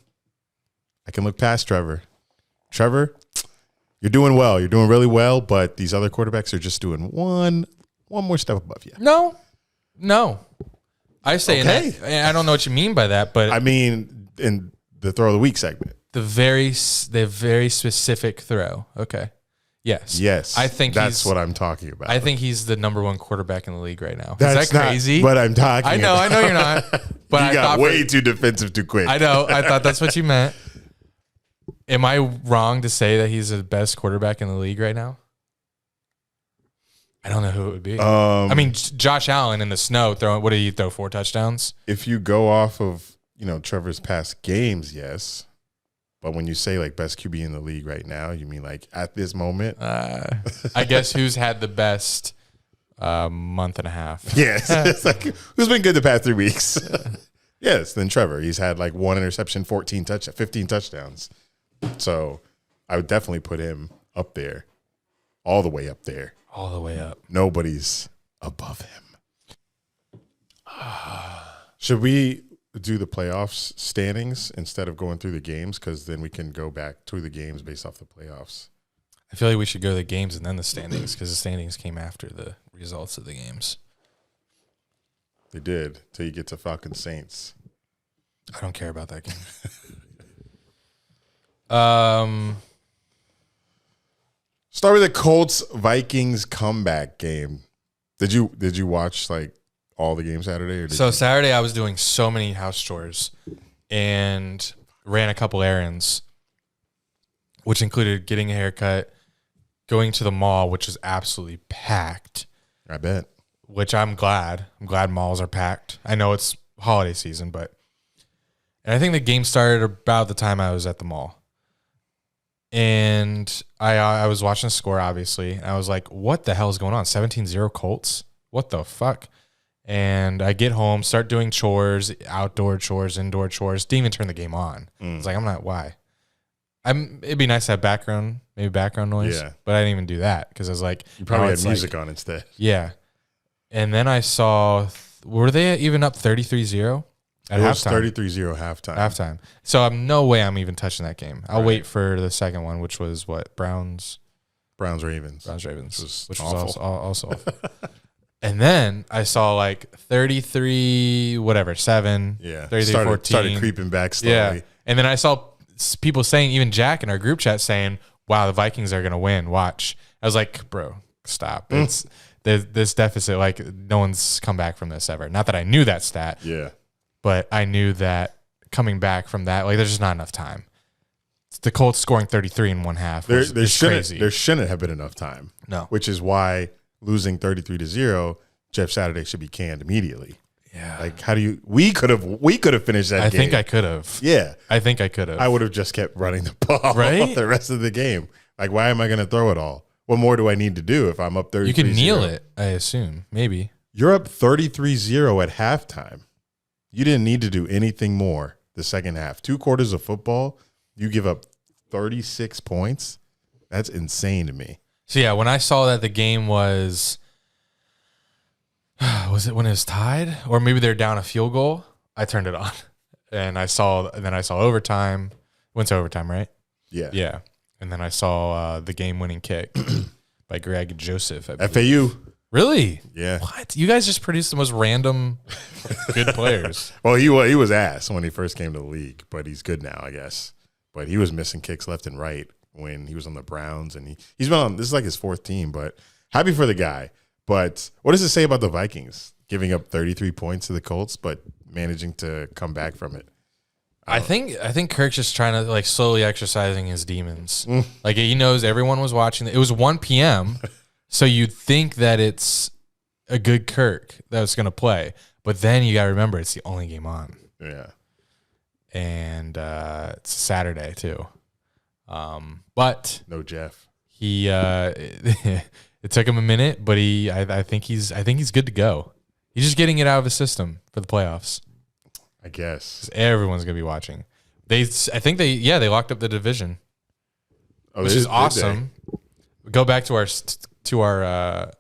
I can look past Trevor. Trevor, you're doing well. You're doing really well, but these other quarterbacks are just doing one more step above you.
No. I say,
okay.
And I don't know what you mean by that, but
I mean, in the throw of the week segment.
The very specific throw. Okay. Yes. I think
that's what I'm talking about.
I think he's the number 1 quarterback in the league right now.
That's
Is that crazy?
But I'm talking.
I know you're not. But
you got way too defensive too quick.
I know. I thought that's what you meant. Am I wrong to say that he's the best quarterback in the league right now? I don't know who it would be. I mean, Josh Allen in the snow throwing. What did he throw? 4 touchdowns.
If you go off of Trevor's past games, yes. But when you say like best QB in the league right now, you mean like at this moment?
I guess who's had the best month and a half?
Yes. It's like, who's been good the past 3 weeks? Yes, then Trevor. He's had like 1 interception, 15 touchdowns. So I would definitely put him up there, all the way up there.
All the way up.
Nobody's above him. Should we do the playoffs standings instead of going through the games? Because then we can go back to the games based off the playoffs.
I feel like we should go to the games and then the standings because the standings came after the results of the games.
They did, till you get to Falcons Saints.
I don't care about that game.
Start with the Colts Vikings comeback game. Did you watch like all the games Saturday?
Saturday I was doing so many house chores and ran a couple errands, which included getting a haircut, going to the mall, which was absolutely packed.
I bet.
Which I'm glad. I'm glad malls are packed. I know it's holiday season, and I think the game started about the time I was at the mall. And I was watching the score, obviously, and I was like, what the hell is going on? 17-0 Colts? What the fuck? And I get home, start doing chores, outdoor chores, indoor chores. Didn't even turn the game on. I was like, I'm not, why? It'd be nice to have background noise. Yeah. But I didn't even do that because I was like.
You probably had music on instead.
Yeah. And then I saw, were they even up 33-0? At halftime.
33-0 halftime.
So no way I'm even touching that game. I'll wait for the second one, which was what? Browns,
Ravens.
Which was also awful. And then I saw like 33, whatever, 7.
Yeah.
33-14.
Started creeping back slowly. Yeah.
And then I saw people saying, even Jack in our group chat saying, wow, the Vikings are going to win. Watch. I was like, bro, stop. It's this deficit. Like, no one's come back from this ever. Not that I knew that stat.
Yeah.
But I knew that coming back from that, like, there's just not enough time. The Colts scoring 33 in one half
there shouldn't have been enough time.
No.
Which is why losing 33-0, Jeff Saturday should be canned immediately.
Yeah.
Like, how do you – we could have finished that game.
I think I could have.
Yeah.
I think I could have.
I would have just kept running the ball the rest of the game. Like, why am I going to throw it all? What more do I need to do if I'm up 33-0?
You can kneel it, I assume. Maybe.
You're up 33-0 at halftime. You didn't need to do anything more the second half. 2 quarters of football, you give up 36 points. That's insane to me.
So, yeah, when I saw that the game was it when it was tied? Or maybe they're down a field goal? I turned it on. And then I saw overtime. Went to overtime, right?
Yeah.
Yeah. And then I saw the game-winning kick by Greg Joseph.
FAU.
Really?
Yeah.
What? You guys just produced the most random good players.
Well, he was ass when he first came to the league, but he's good now, I guess. But he was missing kicks left and right when he was on the Browns, and he's been on. This is like his 4th team, but happy for the guy. But what does it say about the Vikings giving up 33 points to the Colts, but managing to come back from it?
I think Kirk's just trying to like slowly exercising his demons. Like he knows everyone was watching. It was 1 p.m., so you'd think that it's a good Kirk that's going to play, but then you got to remember it's the only game on.
Yeah,
and it's Saturday too. But
no Jeff.
He it took him a minute, but I think he's good to go. He's just getting it out of his system for the playoffs.
I guess
Everyone's gonna be watching. I think they locked up the division, which is awesome. Go back to our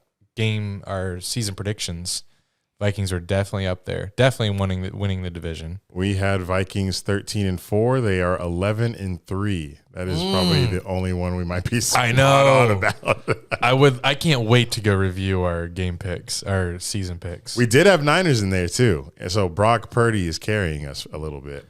season predictions. Vikings are definitely up there, definitely winning the division.
We had Vikings 13-4. They are 11-3. That is probably the only one we might be.
I know
about.
I can't wait to go review our game picks, our season picks.
We did have Niners in there too, and so Brock Purdy is carrying us a little bit.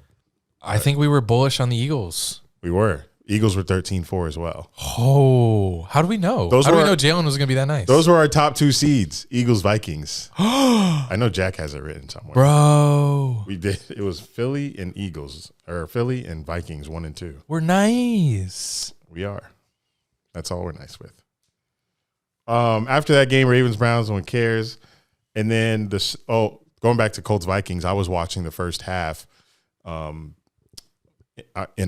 I think we were bullish on the Eagles.
We were. Eagles were 13-4 as well.
Oh, how do we know? How do we know Jalen was going to be that nice?
Those were our top 2 seeds, Eagles, Vikings. I know Jack has it written somewhere.
Bro.
We did. It was Philly and Eagles, or Philly and Vikings 1 and 2.
We're nice.
We are. That's all we're nice with. After that game, Ravens, Browns, no one cares. And then going back to Colts, Vikings, I was watching the first half in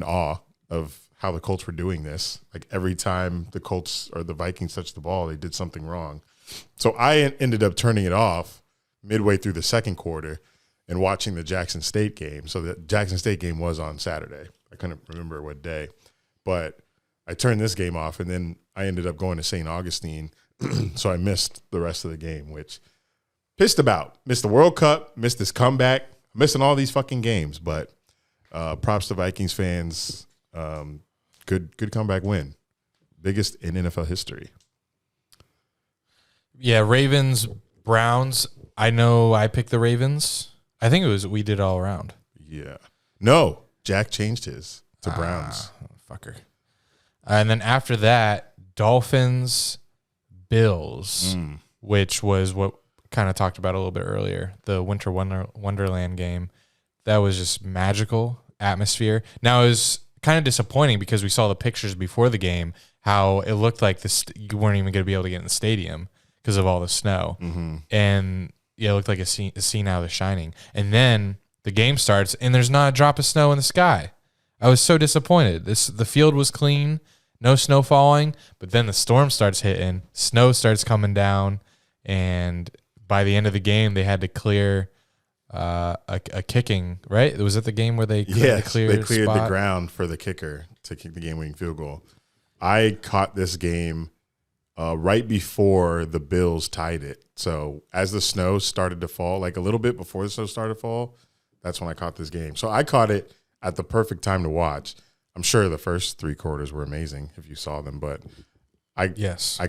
awe of how the Colts were doing this. Like every time the Colts or the Vikings touched the ball, they did something wrong. So I ended up turning it off midway through the second quarter and watching the Jackson State game. So the Jackson State game was on Saturday. I couldn't remember what day, but I turned this game off, and then I ended up going to St. Augustine. So I missed the rest of the game, which pissed about. Missed the World Cup, missed this comeback, missing all these fucking games. But props to Vikings fans. Good comeback win. Biggest in NFL history.
Yeah, Ravens, Browns. I know I picked the Ravens. I think we did all around.
Yeah. No, Jack changed his to Browns.
Fucker. And then after that, Dolphins, Bills, which was what kind of talked about a little bit earlier, the Winter Wonderland game. That was just magical atmosphere. Now, it was kind of disappointing because we saw the pictures before the game, how it looked like you weren't even going to be able to get in the stadium because of all the snow. Mm-hmm. And yeah, it looked like a scene out of The Shining. And then the game starts, and there's not a drop of snow in the sky. I was so disappointed. The field was clean, no snow falling, but then the storm starts hitting, snow starts coming down, and by the end of the game, they had to clear a kicking, right? Was it the game where they cleared
the ground for the kicker to kick the game-winning field goal. I caught this game right before the Bills tied it. So as the snow started to fall, like a little bit before the snow started to fall, that's when I caught this game. So I caught it at the perfect time to watch. I'm sure the first 3 quarters were amazing if you saw them, but I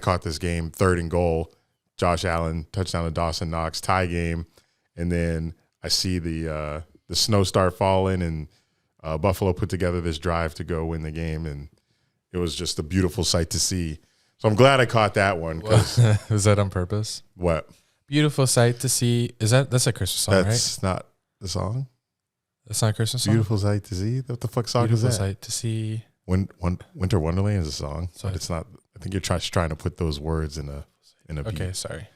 caught this game 3rd and goal. Josh Allen, touchdown to Dawson Knox, tie game, and then I see the snow start falling, and Buffalo put together this drive to go win the game, and it was just a beautiful sight to see. So I'm glad I caught that one.
Was that on purpose?
What?
Beautiful sight to see. That's a Christmas song, right?
That's not the song.
That's not a Christmas song?
Beautiful sight to see? What the fuck song is that?
Beautiful sight to see.
Winter Wonderland is a song, but it's not. I think you're trying to put those words in a beat.
Okay, sorry.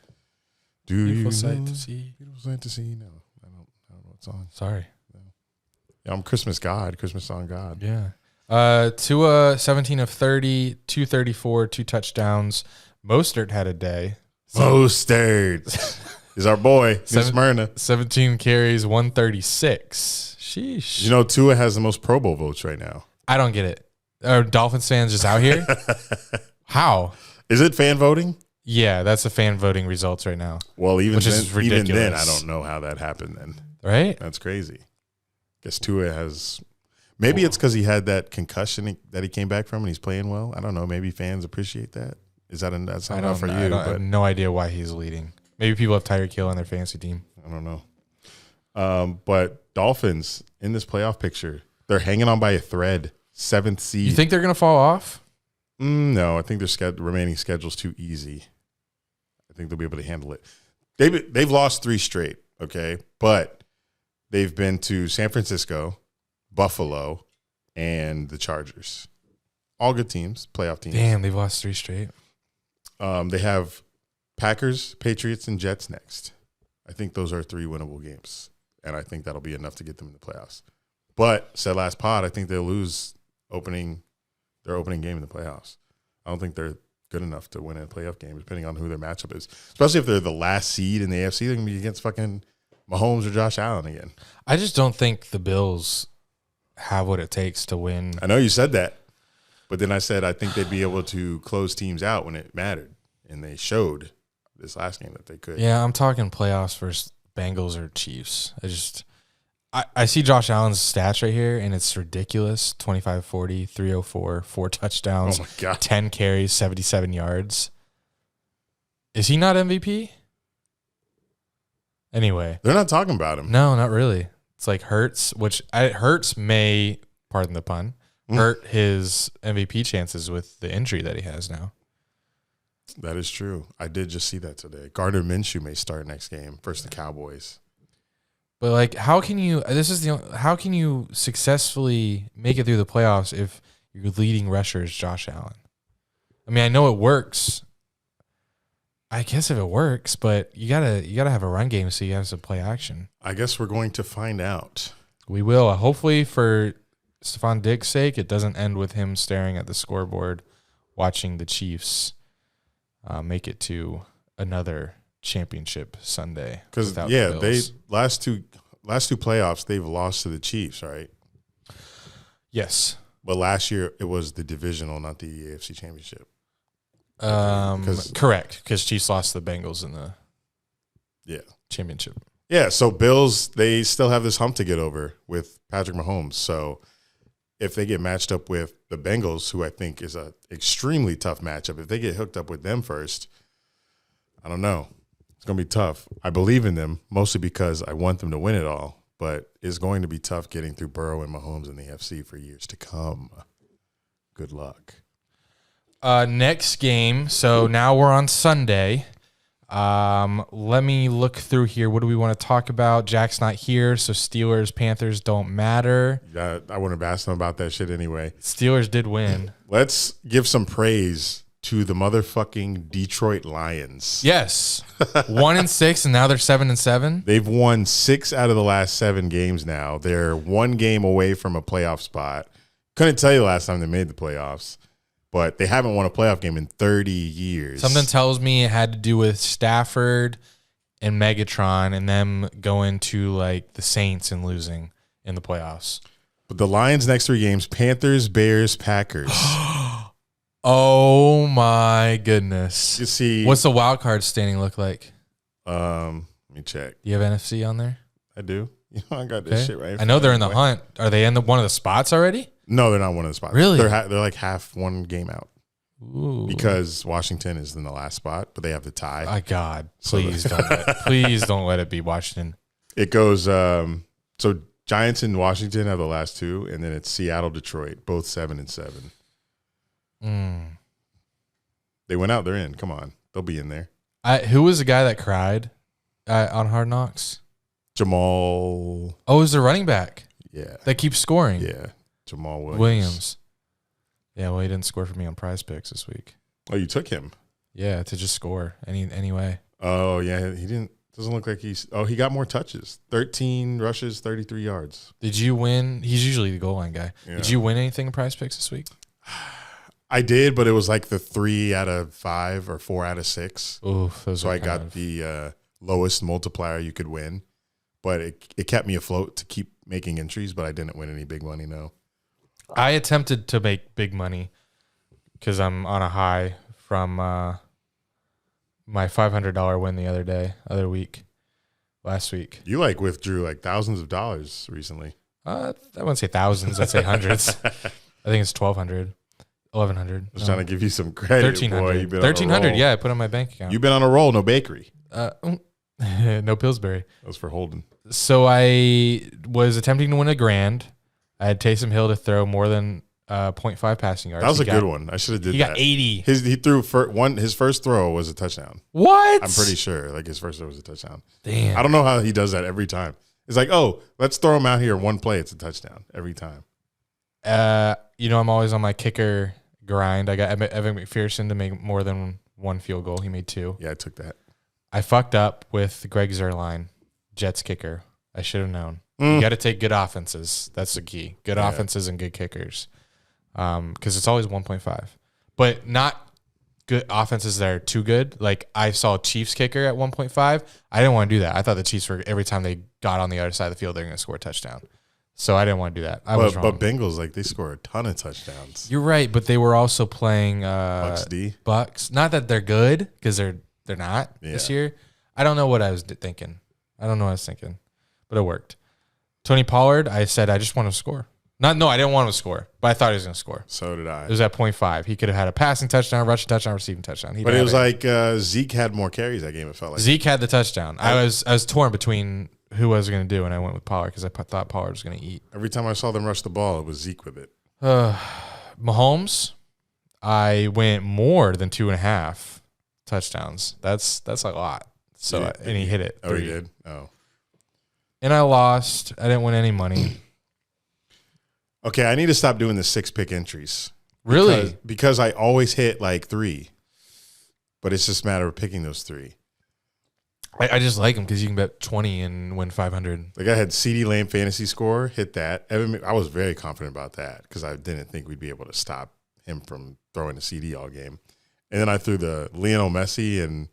Beautiful
sight to see.
Beautiful sight to see. No, I don't know what song.
Sorry.
No. Yeah, I'm Christmas song God.
Yeah. Tua, 17 of 30, 234, 2 touchdowns. Mostert had a day.
Mostert is our boy, New Smyrna.
17 carries, 136. Sheesh.
You know, Tua has the most Pro Bowl votes right now.
I don't get it. Are Dolphins fans just out here? How?
Is it fan voting?
Yeah, that's the fan voting results right now.
Well, even then, I don't know how that happened then.
Right?
That's crazy. Guess Tua has... Maybe it's because he had that concussion that he came back from and he's playing well. I don't know. Maybe fans appreciate that. Is that's not
I
enough for you?
I have no idea why he's leading. Maybe people have Tyreek Hill on their fantasy team.
I don't know. But Dolphins in this playoff picture, they're hanging on by a thread. 7th seed.
You think they're going to fall off?
No, I think their remaining schedule's too easy. I think they'll be able to handle it. They've lost 3 straight, okay? But they've been to San Francisco, Buffalo, and the Chargers. All good teams, playoff teams.
Damn, they've lost 3 straight.
They have Packers, Patriots, and Jets next. I think those are 3 winnable games, and I think that'll be enough to get them in the playoffs. But, said last pod, I think they'll lose their opening game in the playoffs. I don't think they're good enough to win a playoff game, depending on who their matchup is. Especially if they're the last seed in the AFC, they're going to be against fucking Mahomes or Josh Allen again.
I just don't think the Bills have what it takes to win.
I know you said that, but then I said I think they'd be able to close teams out when it mattered, and they showed this last game that they could.
Yeah, I'm talking playoffs versus Bengals or Chiefs. I see Josh Allen's stats right here, and it's ridiculous. 25-40, 304, 4 touchdowns,
Oh, my God.
10 carries, 77 yards. Is he not MVP? Anyway.
They're not talking about him.
No, not really. It's like Hurts, which Hurts may, pardon the pun, hurt his MVP chances with the injury that he has now.
That is true. I did just see that today. Gardner Minshew may start next game versus the Cowboys.
But like, how can you successfully make it through the playoffs if your leading rusher is Josh Allen? I mean, I know it works. I guess if it works, but you gotta have a run game so you have some play action.
I guess we're going to find out.
We will. Hopefully, for Stephon Diggs' sake, it doesn't end with him staring at the scoreboard, watching the Chiefs make it to another championship Sunday.
Because they last two playoffs they've lost to the Chiefs, right?
Yes.
But last year it was the divisional, not the AFC Championship.
Correct, because Chiefs lost to the Bengals in the championship.
Yeah, so Bills, they still have this hump to get over with Patrick Mahomes. So if they get matched up with the Bengals, who I think is an extremely tough matchup, if they get hooked up with them first, I don't know. It's going to be tough. I believe in them, mostly because I want them to win it all. But it's going to be tough getting through Burrow and Mahomes in the AFC for years to come. Good luck.
Next game. So now we're on Sunday. Let me look through here. What do we want to talk about? Jack's not here, so Steelers, Panthers don't matter.
I wouldn't have asked him about that shit anyway.
Steelers did win.
Let's give some praise to the motherfucking Detroit Lions.
Yes. 1-6, and now they're 7-7.
They've won 6 out of the last 7 games now. They're 1 game away from a playoff spot. Couldn't tell you the last time they made the playoffs, but they haven't won a playoff game in 30 years.
Something tells me it had to do with Stafford and Megatron and them going to like the Saints and losing in the playoffs.
But the Lions' next 3 games, Panthers, Bears, Packers.
Oh, my goodness.
You see,
what's the wild card standing look like?
Let me check.
Do you have NFC on there?
I do. You know, I got this shit right.
I know they're in the hunt. Are they in one of the spots already?
No, they're not one of the spots.
Really?
They're like half 1 game out.
Ooh.
Because Washington is in the last spot, but they have the tie.
My God, please don't let it be Washington.
It goes so Giants and Washington have the last 2, and then it's Seattle, Detroit, both 7-7. They went out, they're in. Come on, they'll be in there.
Who was the guy that cried on Hard Knocks?
Jamal.
Oh, it was the running back.
Yeah,
that keeps scoring.
Yeah, Jamal
Williams. Yeah, well, he didn't score for me on Prize Picks this week.
Oh, you took him?
Yeah, to just score anyway.
Oh yeah, he didn't. Doesn't look like he's. Oh, he got more touches. 13 rushes, 33 yards.
Did you win? He's usually the goal line guy. Yeah. Did you win anything in Prize Picks this week?
I did, but it was like the 3 out of 5 or 4 out of 6.
Ooh,
so I got the lowest multiplier you could win, but it kept me afloat to keep making entries. But I didn't win any big money. No.
I attempted to make big money because I'm on a high from my $500 win the other week, last week.
You like withdrew like thousands of dollars recently.
I wouldn't say thousands. I'd say hundreds. I think it's 1,200. $1,100.
I was trying to give you some credit.
$1,300. $1,300. Yeah, I put on my bank account.
You've been on a roll. No bakery.
No Pillsbury.
That was for Holden.
So I was attempting to win $1,000. I had Taysom Hill to throw more than 0.5 passing yards.
That was a good one. I should have did that.
He got 80.
He threw his first throw was a touchdown.
What?
I'm pretty sure. Like his first throw was a touchdown.
Damn.
I don't know how he does that every time. It's like, oh, let's throw him out here one play. It's a touchdown every time.
I'm always on my kicker grind. I got Evan McPherson to make more than one field goal. He made 2.
Yeah, I took that.
I fucked up with Greg Zuerlein, Jets kicker. I should have known. You got to take good offenses. That's the key. Good offenses and good kickers. Because it's always 1.5. But not good offenses that are too good. Like I saw Chiefs kicker at 1.5. I didn't want to do that. I thought the Chiefs were, every time they got on the other side of the field, they're going to score a touchdown. So I didn't want to do that. I was wrong.
But Bengals, like they score a ton of touchdowns.
You're right, but they were also playing
Bucks.
Not that they're good, because they're not this year. I don't know what I was thinking. But it worked. Tony Pollard, I said I just want to score. I didn't want him to score, but I thought he was going to score.
So did I.
It was at 0.5. He could have had a passing touchdown, rushing touchdown, receiving touchdown.
But it was like Zeke had more carries that game. It felt like
Zeke had the touchdown. I was torn between who I was going to do, and I went with Pollard because I thought Pollard was going to eat.
Every time I saw them rush the ball, it was Zeke with it.
Mahomes, I went more than 2.5 touchdowns. That's a lot. So and he hit it.
Oh,
3.
he did. Oh,
and I lost. I didn't win any money.
Okay, I need to stop doing the 6-pick entries.
Really?
Because I always hit like 3, but it's just a matter of picking those 3.
I just like them because you can bet 20 and win 500.
Like I had CeeDee Lamb fantasy score, hit that. I was very confident about that because I didn't think we'd be able to stop him from throwing a CD all game. And then I threw the Lionel Messi and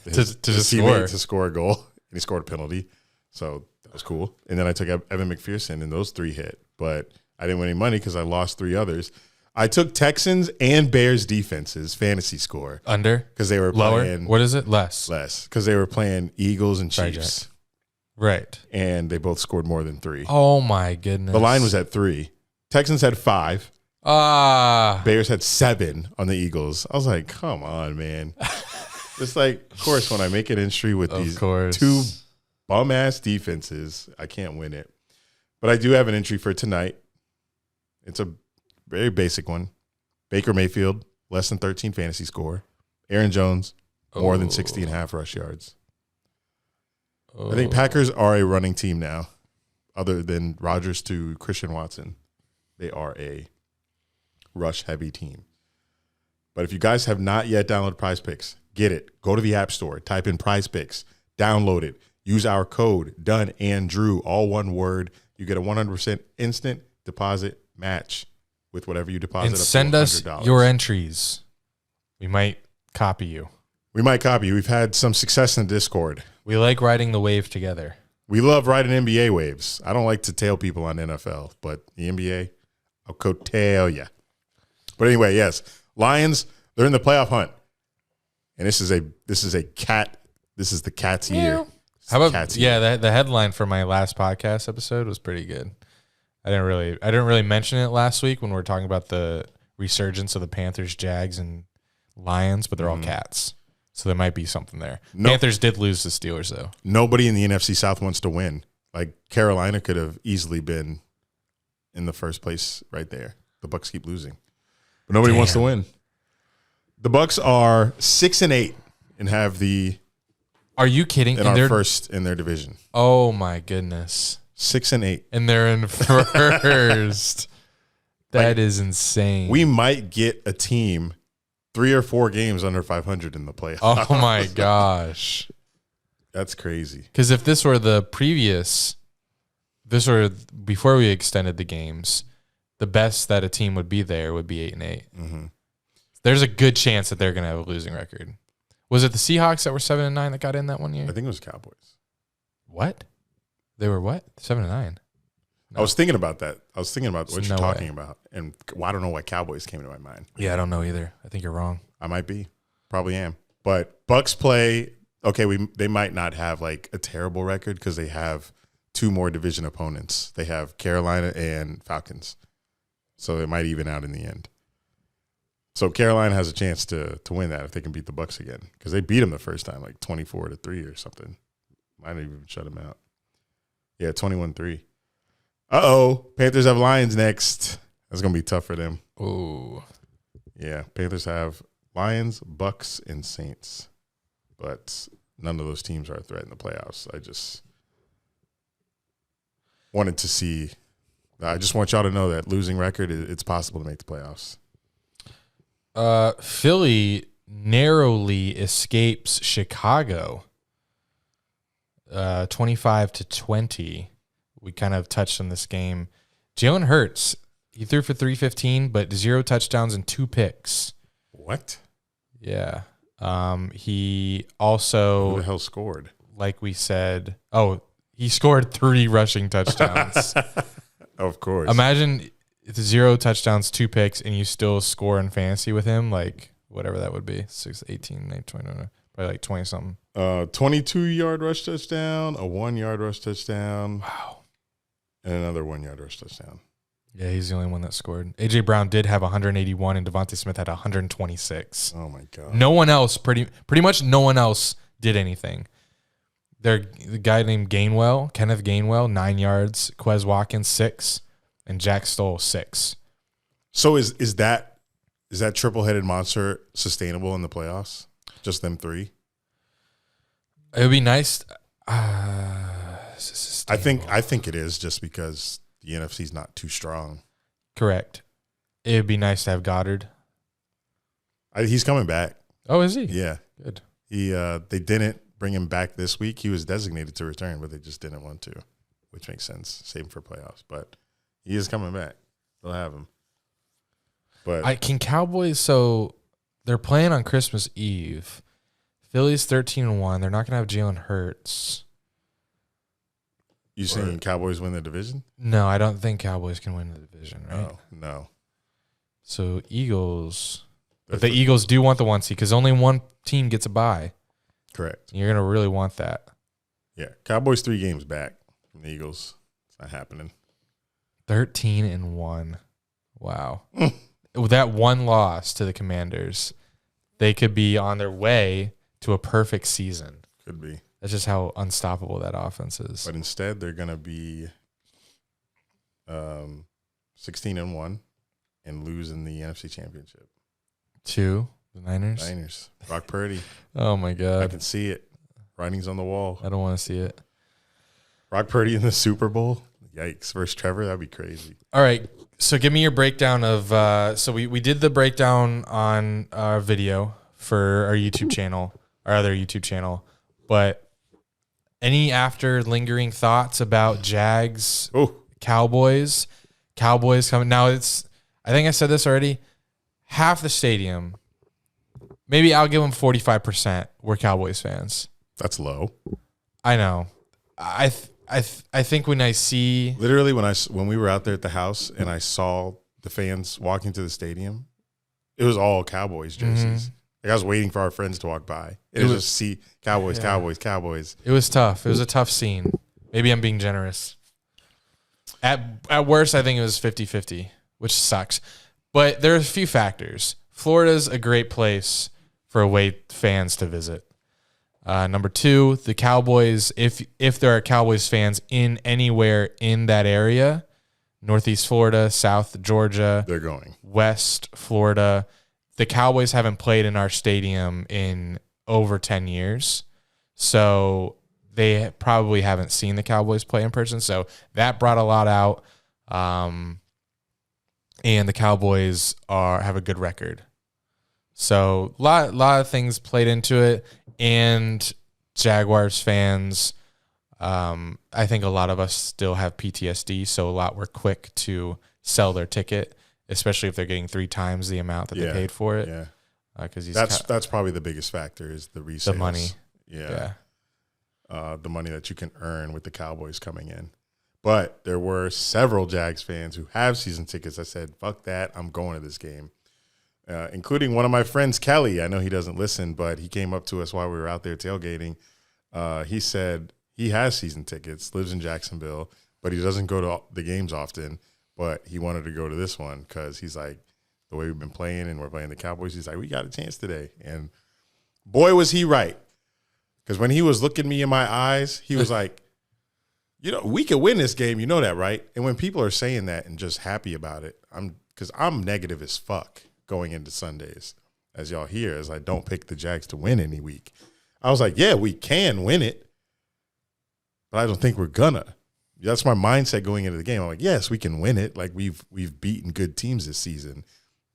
his teammate to score a goal, and he scored a penalty. So that was cool. And then I took Evan McPherson, and those 3 hit. But I didn't win any money because I lost 3 others. I took Texans and Bears defenses fantasy score.
Under?
Because they were
lower?
Playing.
What is it? Less.
Because they were playing Eagles and Chiefs.
Right.
And they both scored more than 3.
Oh, my goodness.
The line was at 3. Texans had 5. Bears had 7 on the Eagles. I was like, come on, man. It's like, of course, when I make an entry with these 2 bum-ass defenses, I can't win it. But I do have an entry for tonight. It's a very basic one. Baker Mayfield, less than 13 fantasy score. Aaron Jones, more than 60.5 rush yards. I think Packers are a running team now. Other than Rodgers to Christian Watson, they are a rush-heavy team. But if you guys have not yet downloaded Prize Picks, get it. Go to the App Store. Type in Prize Picks. Download it. Use our code, Dunn and Drew, all one word. You get a 100% instant deposit match with whatever you deposit.
And send us your entries. We might copy you.
We've had some success in Discord.
We like riding the wave together.
We love riding NBA waves. I don't like to tail people on NFL, but the NBA, I'll coattail you. But anyway, yes, Lions, they're in the playoff hunt. And this is the Cat's year.
How about the headline for my last podcast episode was pretty good. I didn't really mention it last week when we were talking about the resurgence of the Panthers, Jags, and Lions, but they're all Cats. So there might be something there. Panthers did lose the Steelers, though.
Nobody in the NFC South wants to win. Like Carolina could have easily been in the first place right there. The Bucs keep losing. But nobody wants to win. The Bucs are 6-8 and have the
Are you kidding?
And are first in their division.
Oh my goodness.
6-8.
And they're in first. That is insane.
We might get a team 3 or 4 games under 500 in the playoffs.
Oh my gosh.
That's crazy.
Because if this were before we extended the games, the best that a team would be there would be 8-8.
Mm-hmm.
There's a good chance that they're going to have a losing record. Was it the Seahawks that were 7-9 that got in that one year?
I think it was Cowboys.
What? They were what? 7-9. No.
I was thinking about that. I was thinking about what you're talking about. And I don't know why Cowboys came to my mind.
Yeah, I don't know either. I think you're wrong.
I might be. Probably am. But Bucs play, okay, they might not have like a terrible record because they have 2 more division opponents. They have Carolina and Falcons. So it might even out in the end. So Carolina has a chance to win that if they can beat the Bucs again, because they beat them the first time, like 24-3 or something. Might have even shut them out. Yeah, 21-3. Panthers have Lions next. That's gonna be tough for them.
Ooh.
Yeah, Panthers have Lions, Bucs, and Saints, but none of those teams are a threat in the playoffs. I just wanted to see. I just want y'all to know that losing record, it's possible to make the playoffs.
Philly narrowly escapes Chicago, 25-20. We kind of touched on this game. Jalen Hurts, he threw for 315, but 0 touchdowns and 2 picks.
What?
Yeah. He also,
Who the hell scored?
like we said, he scored 3 rushing touchdowns.
Of course.
Imagine it's 0 touchdowns, 2 picks, and you still score in fantasy with him, like whatever that would be, 6, 18, 19, 20, probably like 20-something.
22-yard rush touchdown, a 1-yard rush touchdown.
Wow.
And another 1-yard rush touchdown.
Yeah, he's the only one that scored. A.J. Brown did have 181, and Devontae Smith had 126.
Oh, my God.
No one else, pretty much no one else did anything. The guy named Kenneth Gainwell, 9 yards. Quez Watkins, 6. And Jack Stoll, 6.
So is that triple-headed monster sustainable in the playoffs? Just them 3?
It would be nice.
I think it is, just because the NFC's not too strong.
Correct. It would be nice to have Goddard.
He's coming back.
Oh, is he?
Yeah.
Good.
They didn't bring him back this week. He was designated to return, but they just didn't want to, which makes sense. Save him for playoffs, but he is coming back. They'll have him. But
Can Cowboys? So they're playing on Christmas Eve. Philly's 13-1. They're not going to have Jalen Hurts.
You saying Cowboys win the division?
No, I don't think Cowboys can win the division, right?
No.
So Eagles. But the Eagles do want the 1 seed because only one team gets a bye.
Correct.
You're going to really want that.
Yeah. Cowboys 3 games back from the Eagles. It's not happening.
13-1. Wow. With that one loss to the Commanders, they could be on their way to a perfect season.
Could be.
That's just how unstoppable that offense is.
But instead, they're going to be 16-1 and lose in the NFC Championship.
To the Niners?
Niners. Brock Purdy.
Oh, my God.
I can see it. Writing's on the wall.
I don't want to see it.
Brock Purdy in the Super Bowl? Yikes. Versus Trevor? That'd be crazy.
All right. So give me your breakdown of so we did the breakdown on our video for our YouTube channel, our other YouTube channel. But any after lingering thoughts about Jags, Cowboys coming? Now I think I said this already. Half the stadium, maybe I'll give them 45% were Cowboys fans.
That's low.
I know. I think when I see
literally when we were out there at the house and I saw the fans walking to the stadium, it was all Cowboys jerseys.
Mm-hmm.
Like I was waiting for our friends to walk by. It was just see Cowboys, Cowboys.
It was tough. It was a tough scene. Maybe I'm being generous. At worst, I think it was 50-50, which sucks. But there are a few factors. Florida's a great place for away fans to visit. Number 2, the Cowboys, if there are Cowboys fans in anywhere in that area, Northeast Florida, South Georgia,
they're going.
West Florida, the Cowboys haven't played in our stadium in over 10 years. So they probably haven't seen the Cowboys play in person. So that brought a lot out. And the Cowboys have a good record. So a lot of things played into it. And Jaguars fans, I think a lot of us still have PTSD, so a lot were quick to sell their ticket, especially if they're getting 3 times the amount that they paid for it.
Yeah,
because
that's probably the biggest factor is the resales.
The money.
Yeah. The money that you can earn with the Cowboys coming in. But there were several Jags fans who have season tickets that said, "Fuck that, I'm going to this game." Including one of my friends, Kelly. I know he doesn't listen, but he came up to us while we were out there tailgating. He said he has season tickets, lives in Jacksonville, but he doesn't go to the games often. But he wanted to go to this one because he's like, the way we've been playing, and we're playing the Cowboys. He's like, we got a chance today. And boy, was he right. Because when he was looking me in my eyes, he was like, we could win this game. You know that, right? And when people are saying that and just happy about it, because I'm negative as fuck going into Sundays, as y'all hear, as I don't pick the Jags to win any week. I was like, yeah, we can win it, but I don't think we're gonna. That's my mindset going into the game. I'm like, yes, we can win it. Like we've beaten good teams this season,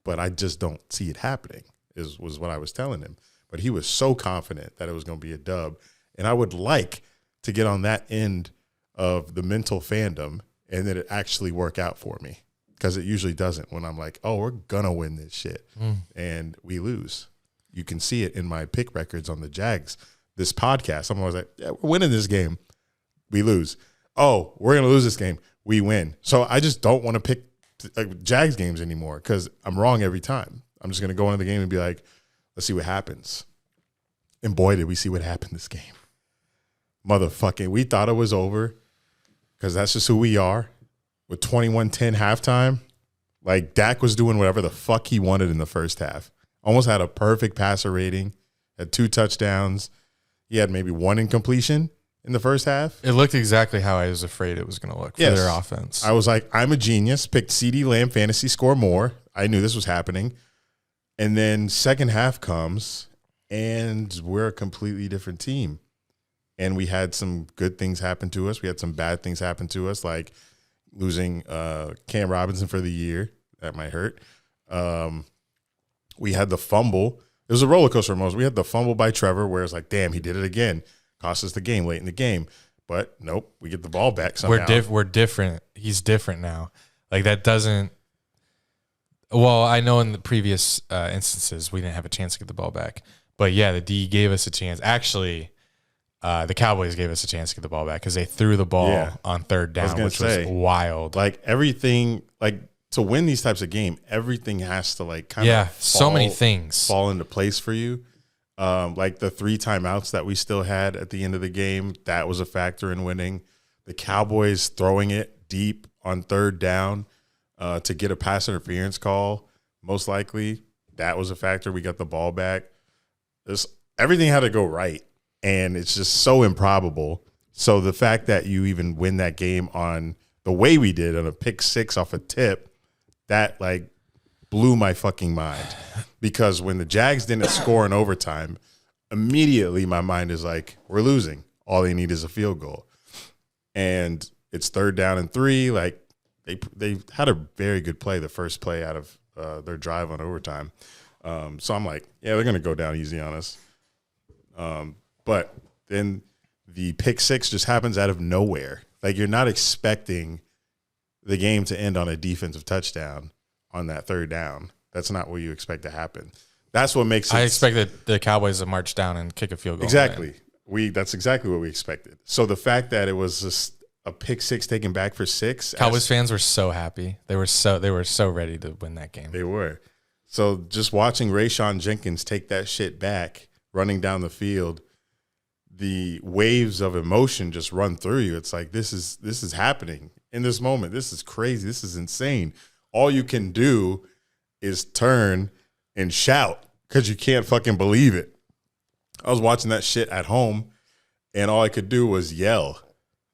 but I just don't see it happening, was what I was telling him. But he was so confident that it was going to be a dub. And I would like to get on that end of the mental fandom and then it actually work out for me, because it usually doesn't when I'm like, oh, we're going to win this shit. And we lose. You can see it in my pick records on the Jags. This podcast, I'm always like, yeah, we're winning this game. We lose. Oh, we're going to lose this game. We win. So I just don't want to pick Jags games anymore because I'm wrong every time. I'm just going to go into the game and be like, let's see what happens. And boy, did we see what happened this game. Motherfucking, we thought it was over because that's just who we are. With 21-10 halftime, like Dak was doing whatever the fuck he wanted in the first half. Almost had a perfect passer rating, had 2 touchdowns. He had maybe 1 incompletion in the first half.
It looked exactly how I was afraid it was going to look for their offense.
I was like, I'm a genius. Picked CeeDee Lamb fantasy score more. I knew this was happening. And then second half comes, and we're a completely different team. And we had some good things happen to us. We had some bad things happen to us, like losing Cam Robinson for the year. That might hurt. We had the fumble. It was a roller coaster almost. We had the fumble by Trevor where it's like, damn, he did it again. Cost us the game late in the game. But nope, we get the ball back somehow.
We're different. He's different now. Like that doesn't – well, I know in the previous instances we didn't have a chance to get the ball back. But, yeah, the D gave us a chance. Actually, the Cowboys gave us a chance to get the ball back because they threw the ball on third down, which was wild.
Like everything – like to win these types of game, everything has to like kind of
so many things
fall into place for you. Like the 3 timeouts that we still had at the end of the game, that was a factor in winning. The Cowboys throwing it deep on third down to get a pass interference call, most likely, that was a factor. We got the ball back. Everything had to go right, and it's just so improbable. So the fact that you even win that game on the way we did, on a pick 6 off a tip, that like blew my fucking mind. Because when the Jags didn't score in overtime, immediately my mind is like, we're losing. All they need is a field goal. And it's 3rd down and 3. Like they had a very good play, the first play out of their drive on overtime. So I'm like, yeah, they're going to go down easy on us. But then the pick 6 just happens out of nowhere. Like you're not expecting the game to end on a defensive touchdown on that 3rd down. That's not what you expect to happen. That's what makes it.
I expected the Cowboys to march down and kick a field goal.
Exactly. That's exactly what we expected. So the fact that it was just a pick 6 taken back for 6.
Cowboys fans were so happy. They were so ready to win that game.
They were. So just watching Rayshon Jenkins take that shit back, running down the field, the waves of emotion just run through you. It's like this is happening in this moment. This is crazy. This is insane. All you can do is turn and shout because you can't fucking believe it. I was watching that shit at home, and all I could do was yell.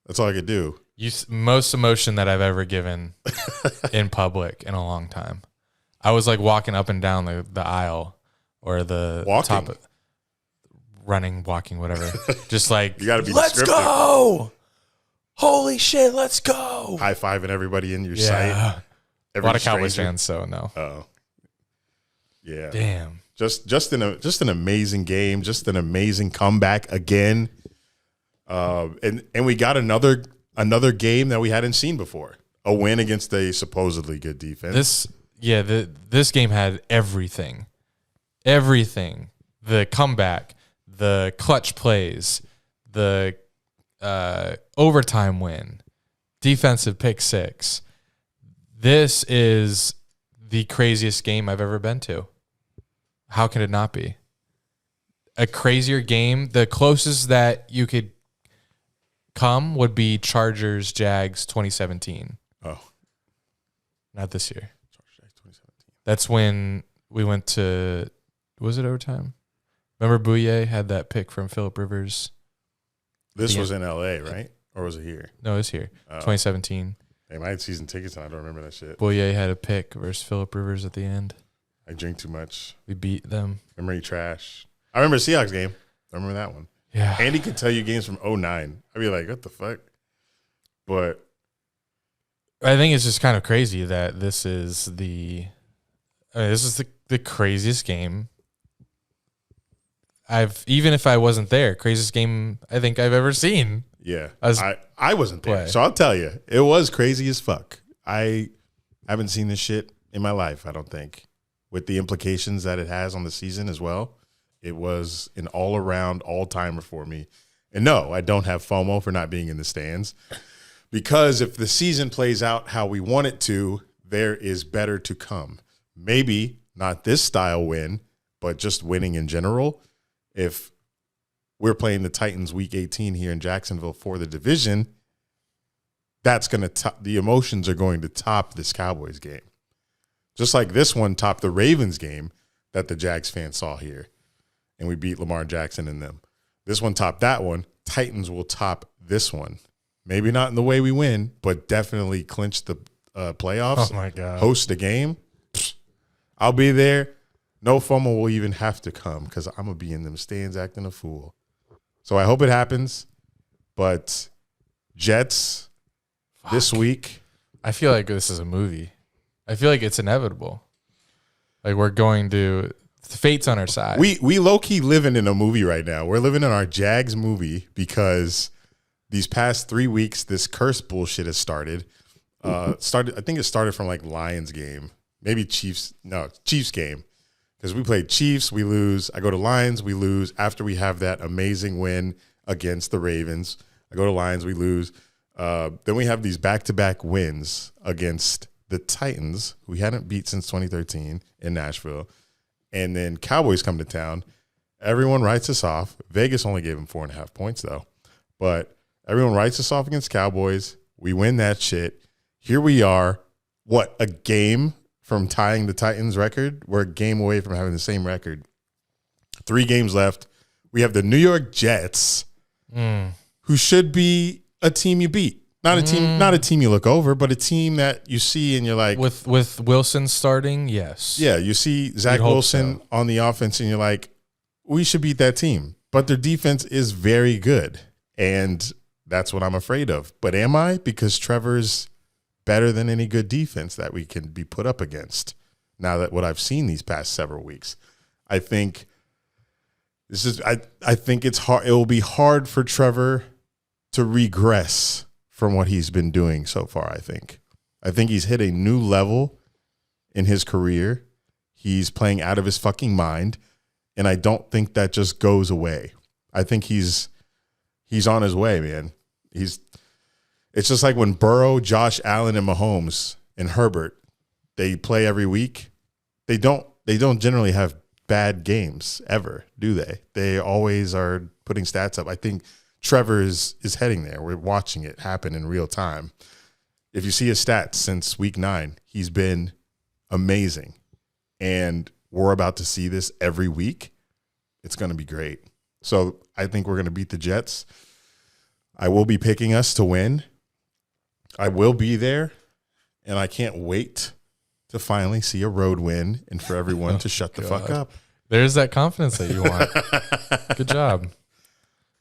That's all I could do.
Most emotion that I've ever given in public in a long time. I was like walking up and down the aisle or the top of running, walking, whatever. Just like,
you gotta be
let's go. Holy shit, let's go.
High-fiving everybody in your sight.
A lot of Cowboys fans, so no.
Oh. Yeah.
Damn.
Just an amazing game, just an amazing comeback again. And we got another game that we hadn't seen before. A win against a supposedly good defense.
This game had everything. Everything. The comeback, the clutch plays, the overtime win, defensive pick 6. This is the craziest game I've ever been to. How can it not be? A crazier game. The closest that you could come would be Chargers Jags 2017.
Oh.
Not this year.
Chargers Jags 2017.
That's when we went to, was it overtime? Remember Bouye had that pick from Phillip Rivers?
This was in L.A., right? Or was it here?
No, it was here. 2017.
Damn, I had season tickets and I don't remember that shit.
Bouye had a pick versus Phillip Rivers at the end.
I drink too much.
We beat them.
Memory trash. I remember the Seahawks game. I remember that one.
Yeah.
Andy could tell you games from 2009. I'd be like, what the fuck? But
I think it's just kind of crazy that this is the craziest game even if I wasn't there, craziest game I think I've ever seen.
Yeah. I wasn't there.
Play.
So I'll tell you, it was crazy as fuck. I haven't seen this shit in my life, I don't think. With the implications that it has on the season as well. It was an all-around, all-timer for me. And no, I don't have FOMO for not being in the stands. Because if the season plays out how we want it to, there is better to come. Maybe not this style win, but just winning in general. If we're playing the Titans week 18 here in Jacksonville for the division, that's going to the emotions are going to top this Cowboys game. Just like this one topped the Ravens game that the Jags fans saw here. And we beat Lamar Jackson and them. This one topped that one. Titans will top this one. Maybe not in the way we win, but definitely clinch the playoffs.
Oh, my God.
Host the game. I'll be there. No FOMO will even have to come because I'm going to be in them stands acting a fool. So I hope it happens. But Jets this week.
I feel like this is a movie. I feel like it's inevitable. Like we're going to – the fate's on our side.
We low-key living in a movie right now. We're living in our Jags movie because these past 3 weeks, this curse bullshit has started. I think it started from like Lions game. Maybe Chiefs game. Because we played Chiefs, we lose. I go to Lions, we lose. After we have that amazing win against the Ravens, I go to Lions, we lose. Then we have these back-to-back wins against the Titans, who we hadn't beat since 2013 in Nashville. And then Cowboys come to town. Everyone writes us off. Vegas only gave them 4.5 points, though. But everyone writes us off against Cowboys. We win that shit. Here we are. What, a game from tying the Titans record? We're a game away from having the same record. 3 games left. We have the New York Jets, who should be a team you beat. Not a team you look over, but a team that you see and you're like,
with Wilson starting, yes.
Yeah, you see Zach Wilson on the offense and you're like, we should beat that team. But their defense is very good. And that's what I'm afraid of. But am I? Because Trevor's better than any good defense that we can be put up against. Now that what I've seen these past several weeks, I think I think it's hard. It will be hard for Trevor to regress from what he's been doing so far. I think he's hit a new level in his career. He's playing out of his fucking mind, and I don't think that just goes away. I think he's on his way, man. It's just like when Burrow, Josh Allen, and Mahomes and Herbert, they play every week. They don't generally have bad games ever, do they? They always are putting stats up. I think Trevor is heading there. We're watching it happen in real time. If you see his stats since week 9, he's been amazing. And we're about to see this every week. It's going to be great. So I think we're going to beat the Jets. I will be picking us to win. I will be there. And I can't wait to finally see a road win and for everyone to shut the fuck up.
There's that confidence that you want. Good job.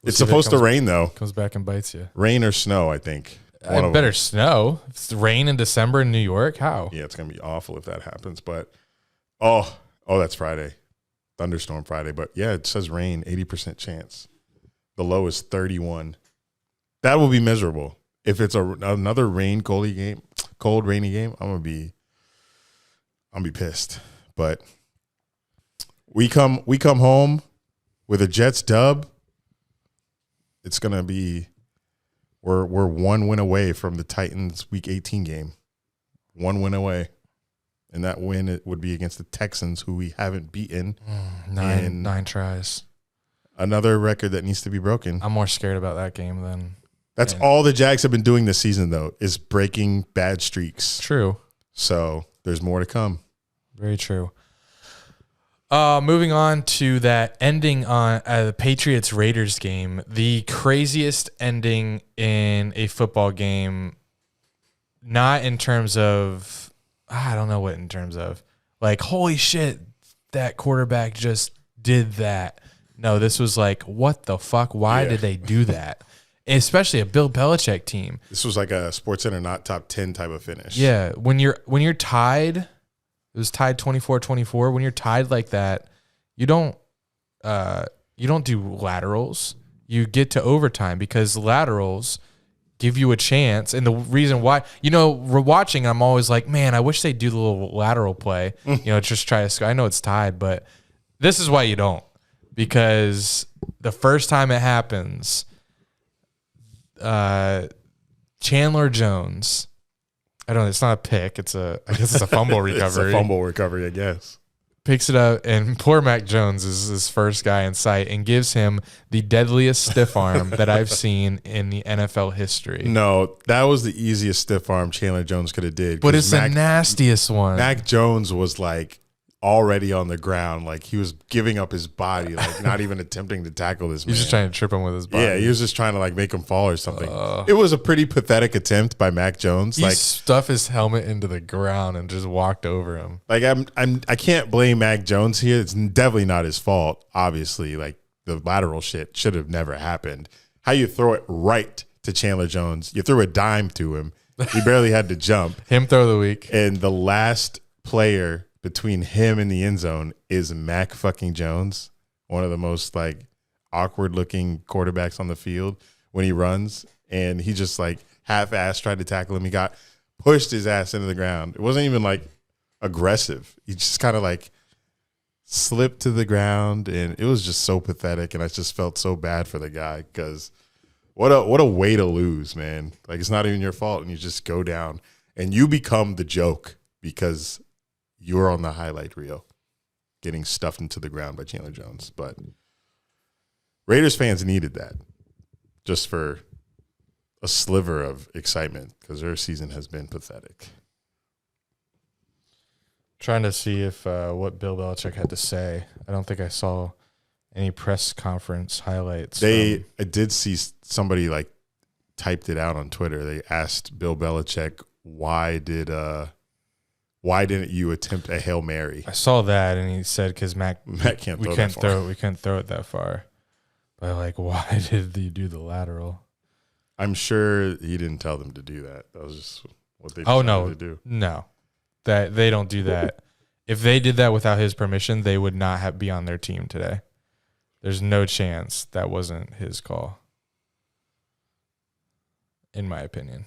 It's supposed to rain, though.
Comes back and bites you.
Rain or snow, I think.
Better snow. If it's rain in December in New York, how?
Yeah, it's going to be awful if that happens. But, oh, that's Friday. Thunderstorm Friday. But, yeah, it says rain, 80% chance. The low is 31. That will be miserable. If it's another cold, rainy game, I'm going to be pissed. But we come home with a Jets dub. It's going to be we're 1 win away from the Titans week 18 game. 1 win away. And that win it would be against the Texans, who we haven't beaten.
9 tries.
Another record that needs to be broken.
I'm more scared about that game than
That's all the Jags have been doing this season, though, is breaking bad streaks.
True.
So there's more to come.
Very true. Moving on to that ending on the Patriots-Raiders game, the craziest ending in a football game, not in terms of, I don't know what in terms of, like, holy shit, that quarterback just did that. No, this was like, what the fuck? Why did they do that? Especially a Bill Belichick team.
This was like a SportsCenter not top 10 type of finish.
Yeah, when you're tied, it was tied 24-24. When you're tied like that, you don't do laterals. You get to overtime because laterals give you a chance. And the reason why, we're watching, I'm always like, man, I wish they'd do the little lateral play. Just try to. I know it's tied, but this is why you don't, because the first time it happens, Chandler Jones. I don't know. It's not a pick. I guess it's a fumble recovery.
It's a fumble recovery, I guess.
Picks it up, and poor Mac Jones is his first guy in sight and gives him the deadliest stiff arm that I've seen in the NFL history.
No, that was the easiest stiff arm Chandler Jones could have did.
But it's the nastiest one.
Mac Jones was like already on the ground, like he was giving up his body, like not even attempting to tackle this man.
He's just trying to trip him with his body.
Yeah, he was just trying to like make him fall or something. It was a pretty pathetic attempt by Mac Jones.
He stuffed his helmet into the ground and just walked over him.
Like I can't blame Mac Jones here. It's definitely not his fault. Obviously, like the lateral shit should have never happened. How you throw it right to Chandler Jones? You threw a dime to him. He barely had to jump.
Him throw of the week.
And the last player between him and the end zone is Mac fucking Jones, one of the most like awkward looking quarterbacks on the field when he runs, and he just like half-assed tried to tackle him. He got pushed his ass into the ground. It wasn't even like aggressive. He just kind of like slipped to the ground, and it was just so pathetic. And I just felt so bad for the guy because what a way to lose, man. Like it's not even your fault, and you just go down and you become the joke because you're on the highlight reel getting stuffed into the ground by Chandler Jones. But Raiders fans needed that just for a sliver of excitement because their season has been pathetic.
Trying to see if what Bill Belichick had to say. I don't think I saw any press conference highlights.
I did see somebody like typed it out on Twitter. They asked Bill Belichick, why didn't you attempt a Hail Mary?
I saw that, and he said because Mac
can't throw that far.
We couldn't throw it that far. But like, why did you do the lateral?
I'm sure he didn't tell them to do that. That was just what they decided to do.
No, that they don't do that. If they did that without his permission, they would not be on their team today. There's no chance that wasn't his call, in my opinion.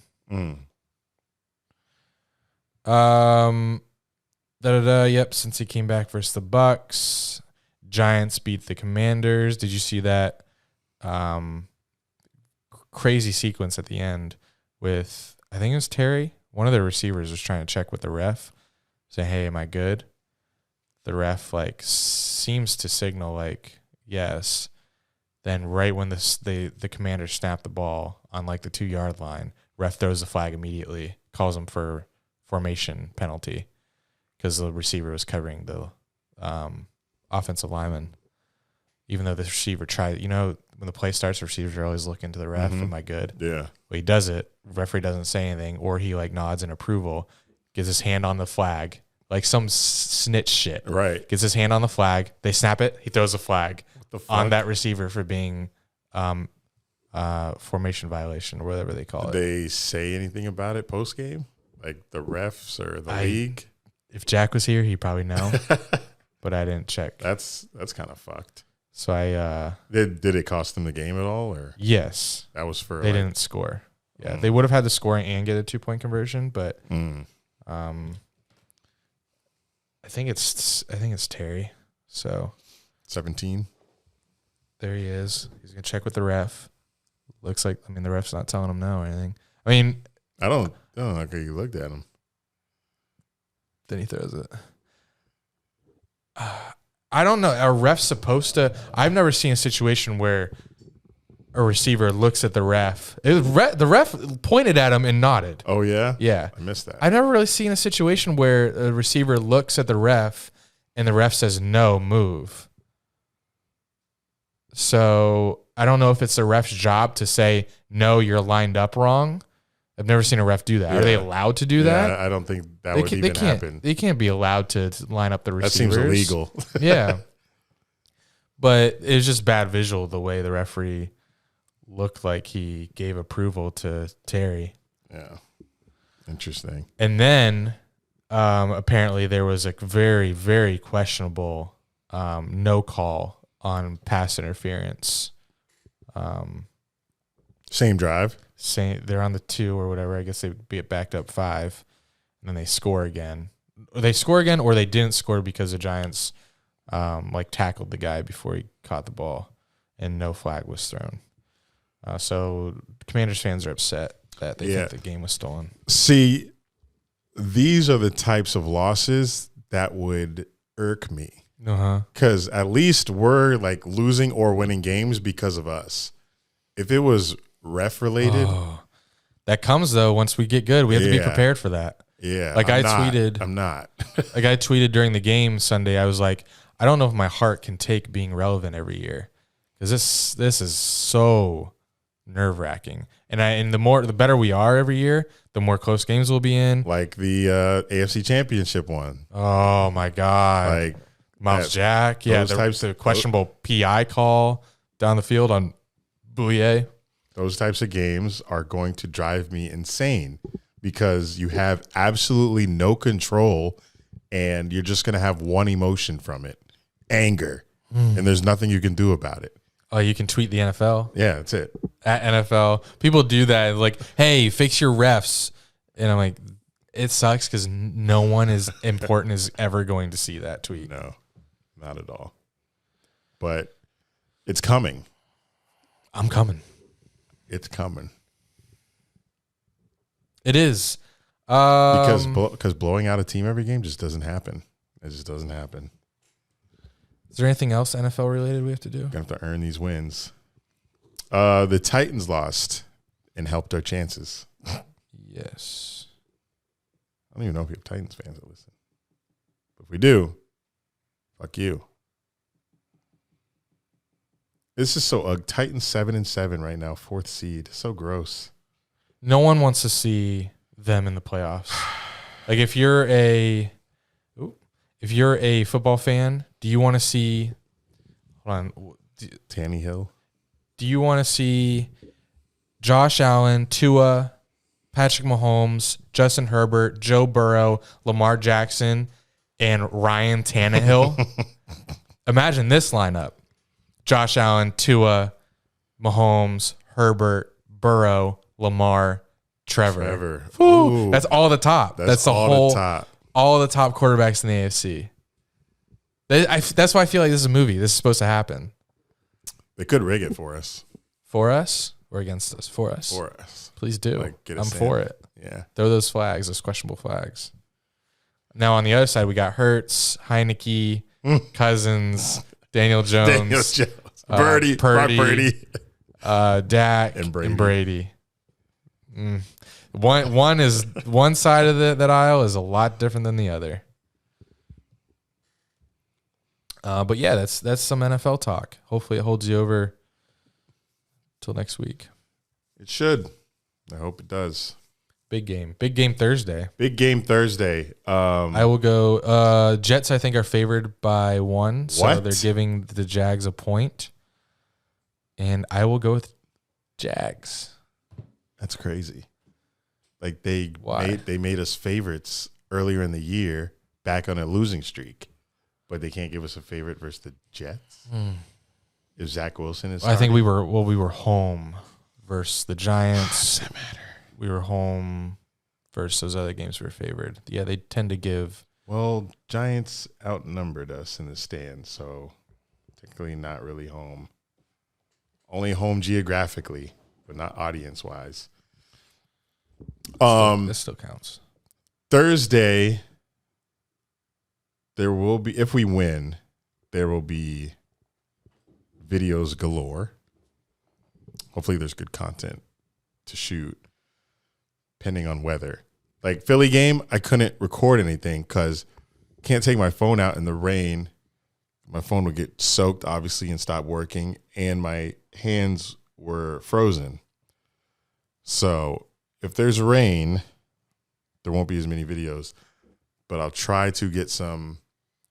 Yep, since he came back versus the Bucks, Giants beat the Commanders. Did you see that crazy sequence at the end with, I think it was Terry, one of the receivers was trying to check with the ref, say, hey, am I good? The ref like seems to signal like yes. Then right when the Commanders snap the ball on like the 2-yard line, ref throws the flag immediately, calls him for formation penalty because the receiver was covering the offensive lineman. Even though the receiver tried, when the play starts, receivers are always looking to the ref. Am I good?
Yeah.
Well, he does it. Referee doesn't say anything, or he like nods in approval, gets his hand on the flag, like some snitch shit.
Right.
Gets his hand on the flag. They snap it. He throws a flag on that receiver for being formation violation or whatever they call it.
Did they say anything about it post game? Like the refs or the league?
If Jack was here, he'd probably know, but I didn't check.
That's kind of fucked.
So I
did it cost them the game at all, or
yes,
that was for
they didn't score. Yeah, they would have had to score and get a 2-point conversion, but I think it's Terry. So
17.
There he is. He's gonna check with the ref. Looks like the ref's not telling him no or anything. I mean,
I don't know how you looked at him.
Then he throws it. I don't know. Are refs supposed to? I've never seen a situation where a receiver looks at the ref. The ref pointed at him and nodded.
Oh, yeah?
Yeah.
I missed that.
I've never really seen a situation where a receiver looks at the ref and the ref says, no, move. So I don't know if it's the ref's job to say, no, you're lined up wrong. I've never seen a ref do that.
Yeah.
Are they allowed to do that?
I don't think that would even happen.
They can't be allowed to line up the
That
receivers.
seems illegal.
Yeah. But it was just bad visual the way the referee looked like he gave approval to Terry.
Yeah. Interesting.
And then apparently there was a very, very questionable no call on pass interference.
Same drive.
They're on the 2 or whatever. I guess they'd be backed up 5, and then they score again. They score again, or they didn't score because the Giants tackled the guy before he caught the ball, and no flag was thrown. So Commanders fans are upset that they think the game was stolen.
See, these are the types of losses that would irk me. Because at least we're like losing or winning games because of us. If it was ref related,
that comes though once we get good. We have to be prepared for that.
Yeah,
Like
I'm
not. Like I tweeted during the game Sunday. I was like, I don't know if my heart can take being relevant every year, because this is so nerve wracking. And the better we are every year, the more close games we'll be in.
Like the AFC Championship one.
Oh my God!
Like
Miles Jack, the questionable PI call down the field on Bouye.
Those types of games are going to drive me insane because you have absolutely no control and you're just going to have one emotion from it, anger, and there's nothing you can do about it.
Oh, you can tweet the NFL?
Yeah, that's it.
At NFL. People do that, like, hey, fix your refs. And I'm like, it sucks because no one as important is ever going to see that tweet.
No, not at all. But it's coming.
I'm coming.
It's coming.
It is.
Because blowing out a team every game just doesn't happen. It just doesn't happen.
Is there anything else NFL related we have to do?
Gonna have to earn these wins. The Titans lost and helped our chances.
Yes.
I don't even know if we have Titans fans that listen. But if we do, fuck you. This is so Titans 7-7 right now, 4th seed. So gross.
No one wants to see them in the playoffs. Like if you're a football fan, do you want to see
Tannehill?
Do you want to see Josh Allen, Tua, Patrick Mahomes, Justin Herbert, Joe Burrow, Lamar Jackson, and Ryan Tannehill? Imagine this lineup. Josh Allen, Tua, Mahomes, Herbert, Burrow, Lamar, Trevor. Ooh, that's all the top. That's the whole top. All the top quarterbacks in the AFC. That's why I feel like this is a movie. This is supposed to happen.
They could rig it for us.
For us or against us? For us.
For us.
Please do.
Like,
I'm for it.
Yeah.
Throw those flags, those questionable flags. Now on the other side, we got Hurts, Heineke, Cousins, Daniel Jones,
Purdy,
Dak, and Brady. One side of that aisle is a lot different than the other. But yeah, that's some NFL talk. Hopefully it holds you over till next week.
It should. I hope it does.
Big game Thursday.
Big game Thursday.
I will go. Jets, I think, are favored by 1, so they're giving the Jags a point. And I will go with Jags.
That's crazy. Like they made us favorites earlier in the year, back on a losing streak, but they can't give us a favorite versus the Jets. If Zach Wilson is,
I think we were home versus the Giants.
Doesn't matter.
We were home versus those other games we were favored. Yeah, they tend to give.
Well, Giants outnumbered us in the stands, so technically not really home. Only home geographically, but not audience-wise.
This still counts.
Thursday, there will be, if we win, there will be videos galore. hopefully there's good content to shoot, depending on weather. Like Philly game, I couldn't record anything because can't take my phone out in the rain. My phone would get soaked, obviously, and stop working, and my hands were frozen. So if there's rain, there won't be as many videos, but I'll try to get some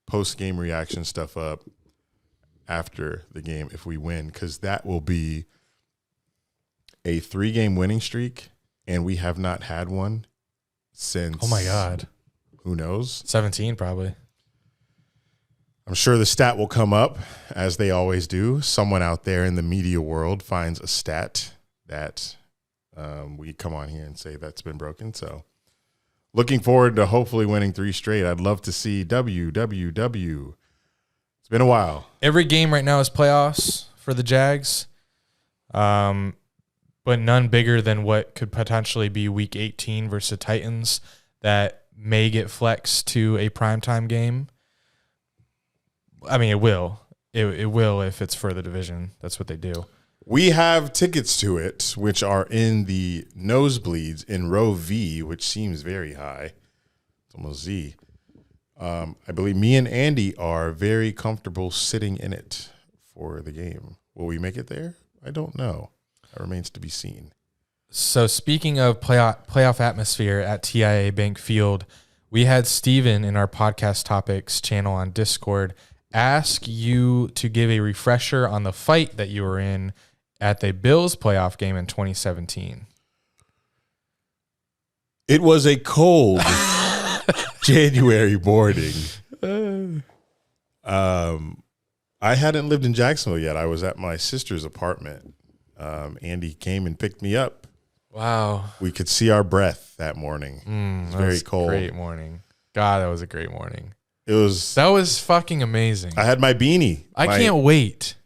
post-game reaction stuff up after the game if we win, because that will be a 3-game winning streak, and we have not had one since.
Oh my God.
Who knows?
17 probably.
I'm sure the stat will come up, as they always do. Someone out there in the media world finds a stat that we come on here and say that's been broken. So looking forward to hopefully winning 3 straight. I'd love to see WWW. It's been a while.
Every game right now is playoffs for the Jags, but none bigger than what could potentially be Week 18 versus the Titans that may get flexed to a primetime game. I mean, it will. It will if it's for the division. That's what they do.
We have tickets to it, which are in the nosebleeds in row V, which seems very high. It's almost Z. I believe me and Andy are very comfortable sitting in it for the game. Will we make it there? I don't know. That remains to be seen.
So speaking of playoff atmosphere at TIAA Bank Field, we had Steven in our podcast topics channel on Discord ask you to give a refresher on the fight that you were in at the Bills playoff game in 2017.
It was a cold January morning. I hadn't lived in Jacksonville yet. I was at my sister's apartment. Andy came and picked me up.
Wow.
We could see our breath that morning. It was very cold.
Great morning. God, that was a great morning.
That was
fucking amazing.
I had my beanie.
I can't wait.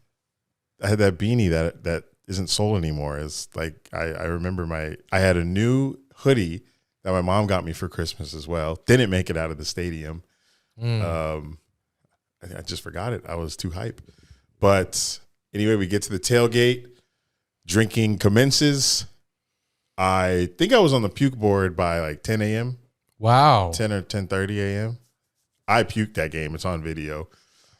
I had that beanie that isn't sold anymore. It's like I remember I had a new hoodie that my mom got me for Christmas as well. Didn't make it out of the stadium. I just forgot it. I was too hype. But anyway, we get to the tailgate. Drinking commences. I think I was on the puke board by like 10 a.m.
Wow.
10 or 10:30 a.m. I puked that game. It's on video.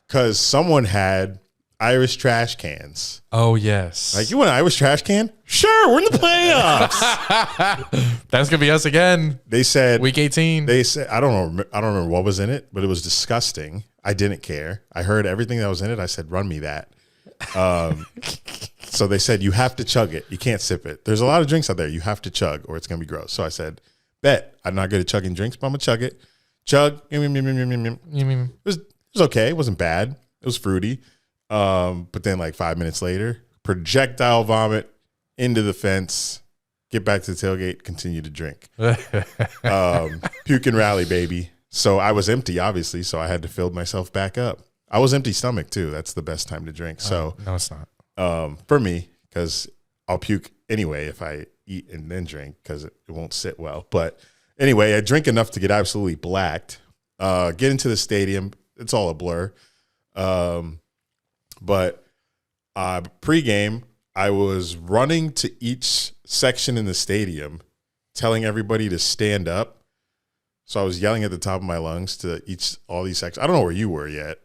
Because someone had Irish trash cans.
Oh, yes.
Like, you want an Irish trash can? Sure, we're in the playoffs.
That's going to be us again.
They said
Week 18.
They said I don't remember what was in it, but it was disgusting. I didn't care. I heard everything that was in it. I said, run me that. So they said, you have to chug it. You can't sip it. There's a lot of drinks out there. You have to chug or it's going to be gross. So I said, bet. I'm not good at chugging drinks, but I'm going to chug it. Chug. It was okay. It wasn't bad. It was fruity. But then like 5 minutes later, projectile vomit into the fence, get back to the tailgate, continue to drink. Puke and rally, baby. So I was empty, obviously, so I had to fill myself back up. I was empty stomach too. That's the best time to drink. So
no, it's not.
For me, because I'll puke anyway if I eat and then drink because it won't sit well. But anyway, I drink enough to get absolutely blacked. Get into the stadium. It's all a blur. But pregame, I was running to each section in the stadium, telling everybody to stand up. So I was yelling at the top of my lungs to all these sections. I don't know where you were yet,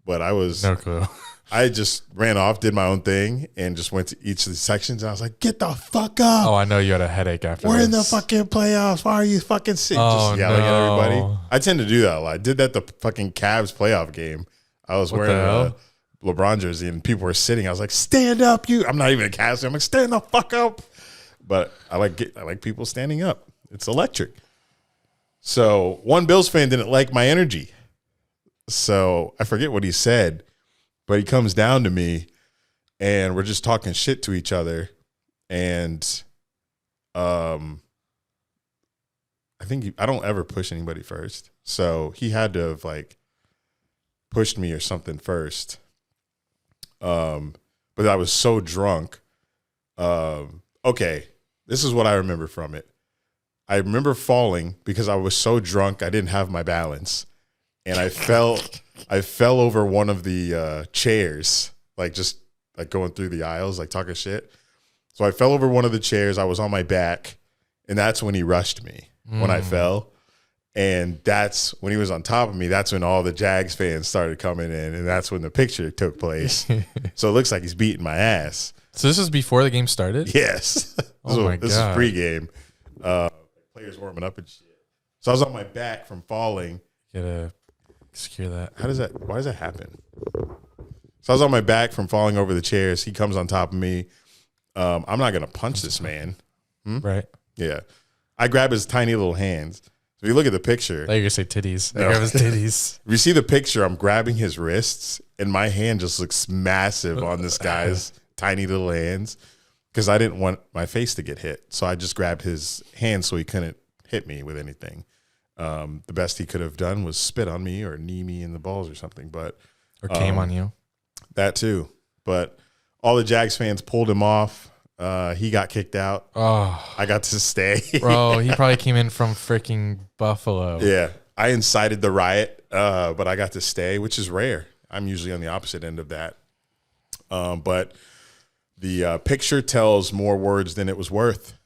but I was.
No clue.
I just ran off, did my own thing, and just went to each of the sections. And I was like, get the fuck up.
Oh, I know you had a headache after
We're
this.
in the fucking playoffs. Why are you fucking sick?
Oh,
just yelling at everybody.
no.
I tend to do that a lot. I did that the fucking Cavs playoff game. I was wearing a LeBron jersey, and people were sitting. I was like, stand up, you. I'm not even a Cavs fan. I'm like, stand the fuck up. But I like people standing up. It's electric. So one Bills fan didn't like my energy. So I forget what he said. But he comes down to me, and we're just talking shit to each other. And I think I don't ever push anybody first. So he had to have, like, pushed me or something first. But I was so drunk. Okay, this is what I remember from it. I remember falling because I was so drunk I didn't have my balance. And I fell over one of the chairs, like just like going through the aisles, like talking shit. So I fell over one of the chairs. I was on my back, and that's when he rushed me when I fell. And that's when he was on top of me. That's when all the Jags fans started coming in, and that's when the picture took place. So it looks like he's beating my ass.
So this is before the game started?
Yes.
My
This is
God.
pregame. Players warming up and shit. So I was on my back from falling.
Gotta secure that.
Why does that happen? So I was on my back from falling over the chairs. He comes on top of me. I'm not going to punch this man.
Right.
Yeah. I grab his tiny little hands. So if you look at the picture.
I thought you were going to say titties.
No.
I grab his titties.
If you see the picture, I'm grabbing his wrists, and my hand just looks massive on this guy's tiny little hands because I didn't want my face to get hit. So I just grabbed his hand so he couldn't hit me with anything. The best he could have done was spit on me or knee me in the balls or something. But
Or came on you.
that too. But all the Jags fans pulled him off. He got kicked out.
Oh,
I got to stay.
bro, he probably came in from freaking Buffalo.
Yeah. I incited the riot, but I got to stay, which is rare. I'm usually on the opposite end of that. But the picture tells more words than it was worth.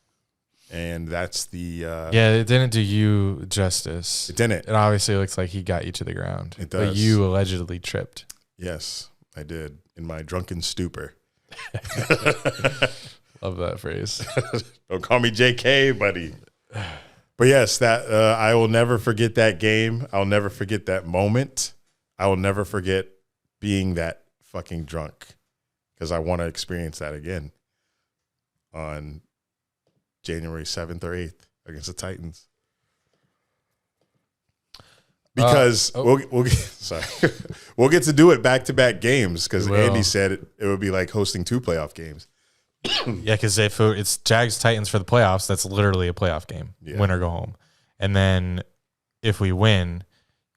And that's the...
Yeah, it didn't do you justice.
It didn't.
It obviously looks like he got you to the ground.
It
But
does.
you allegedly tripped.
Yes, I did. In my drunken stupor.
Love that phrase.
Don't call me JK, buddy. But yes, that I will never forget that game. I'll never forget that moment. I will never forget being that fucking drunk because I want to experience that again on January 7th or 8th against the Titans. Because we'll sorry, we'll get to do it back-to-back games because Andy said it would be like hosting 2 playoff games.
Yeah, because if it's Jags Titans for the playoffs, that's literally a playoff game, win or go home. And then if we win,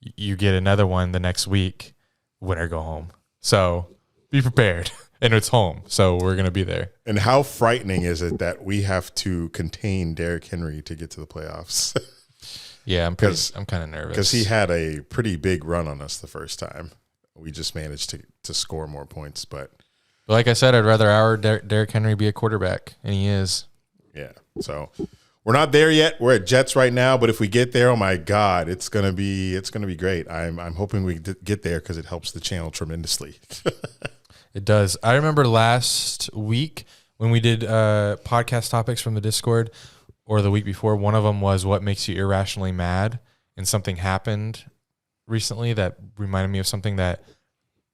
you get another one the next week, win or go home. So be prepared, and it's home, so we're gonna be there.
And how frightening is it that we have to contain Derrick Henry to get to the playoffs?
Yeah, I'm kind of nervous
because he had a pretty big run on us the first time. We just managed to score more points, but
like I said, I'd rather our Derrick Henry be a quarterback, and he is.
Yeah, so we're not there yet. We're at Jets right now, but if we get there, oh my God, it's gonna be great. I'm hoping we get there because it helps the channel tremendously.
It does. I remember last week when we did podcast topics from the Discord, or the week before, one of them was what makes you irrationally mad, and something happened recently that reminded me of something that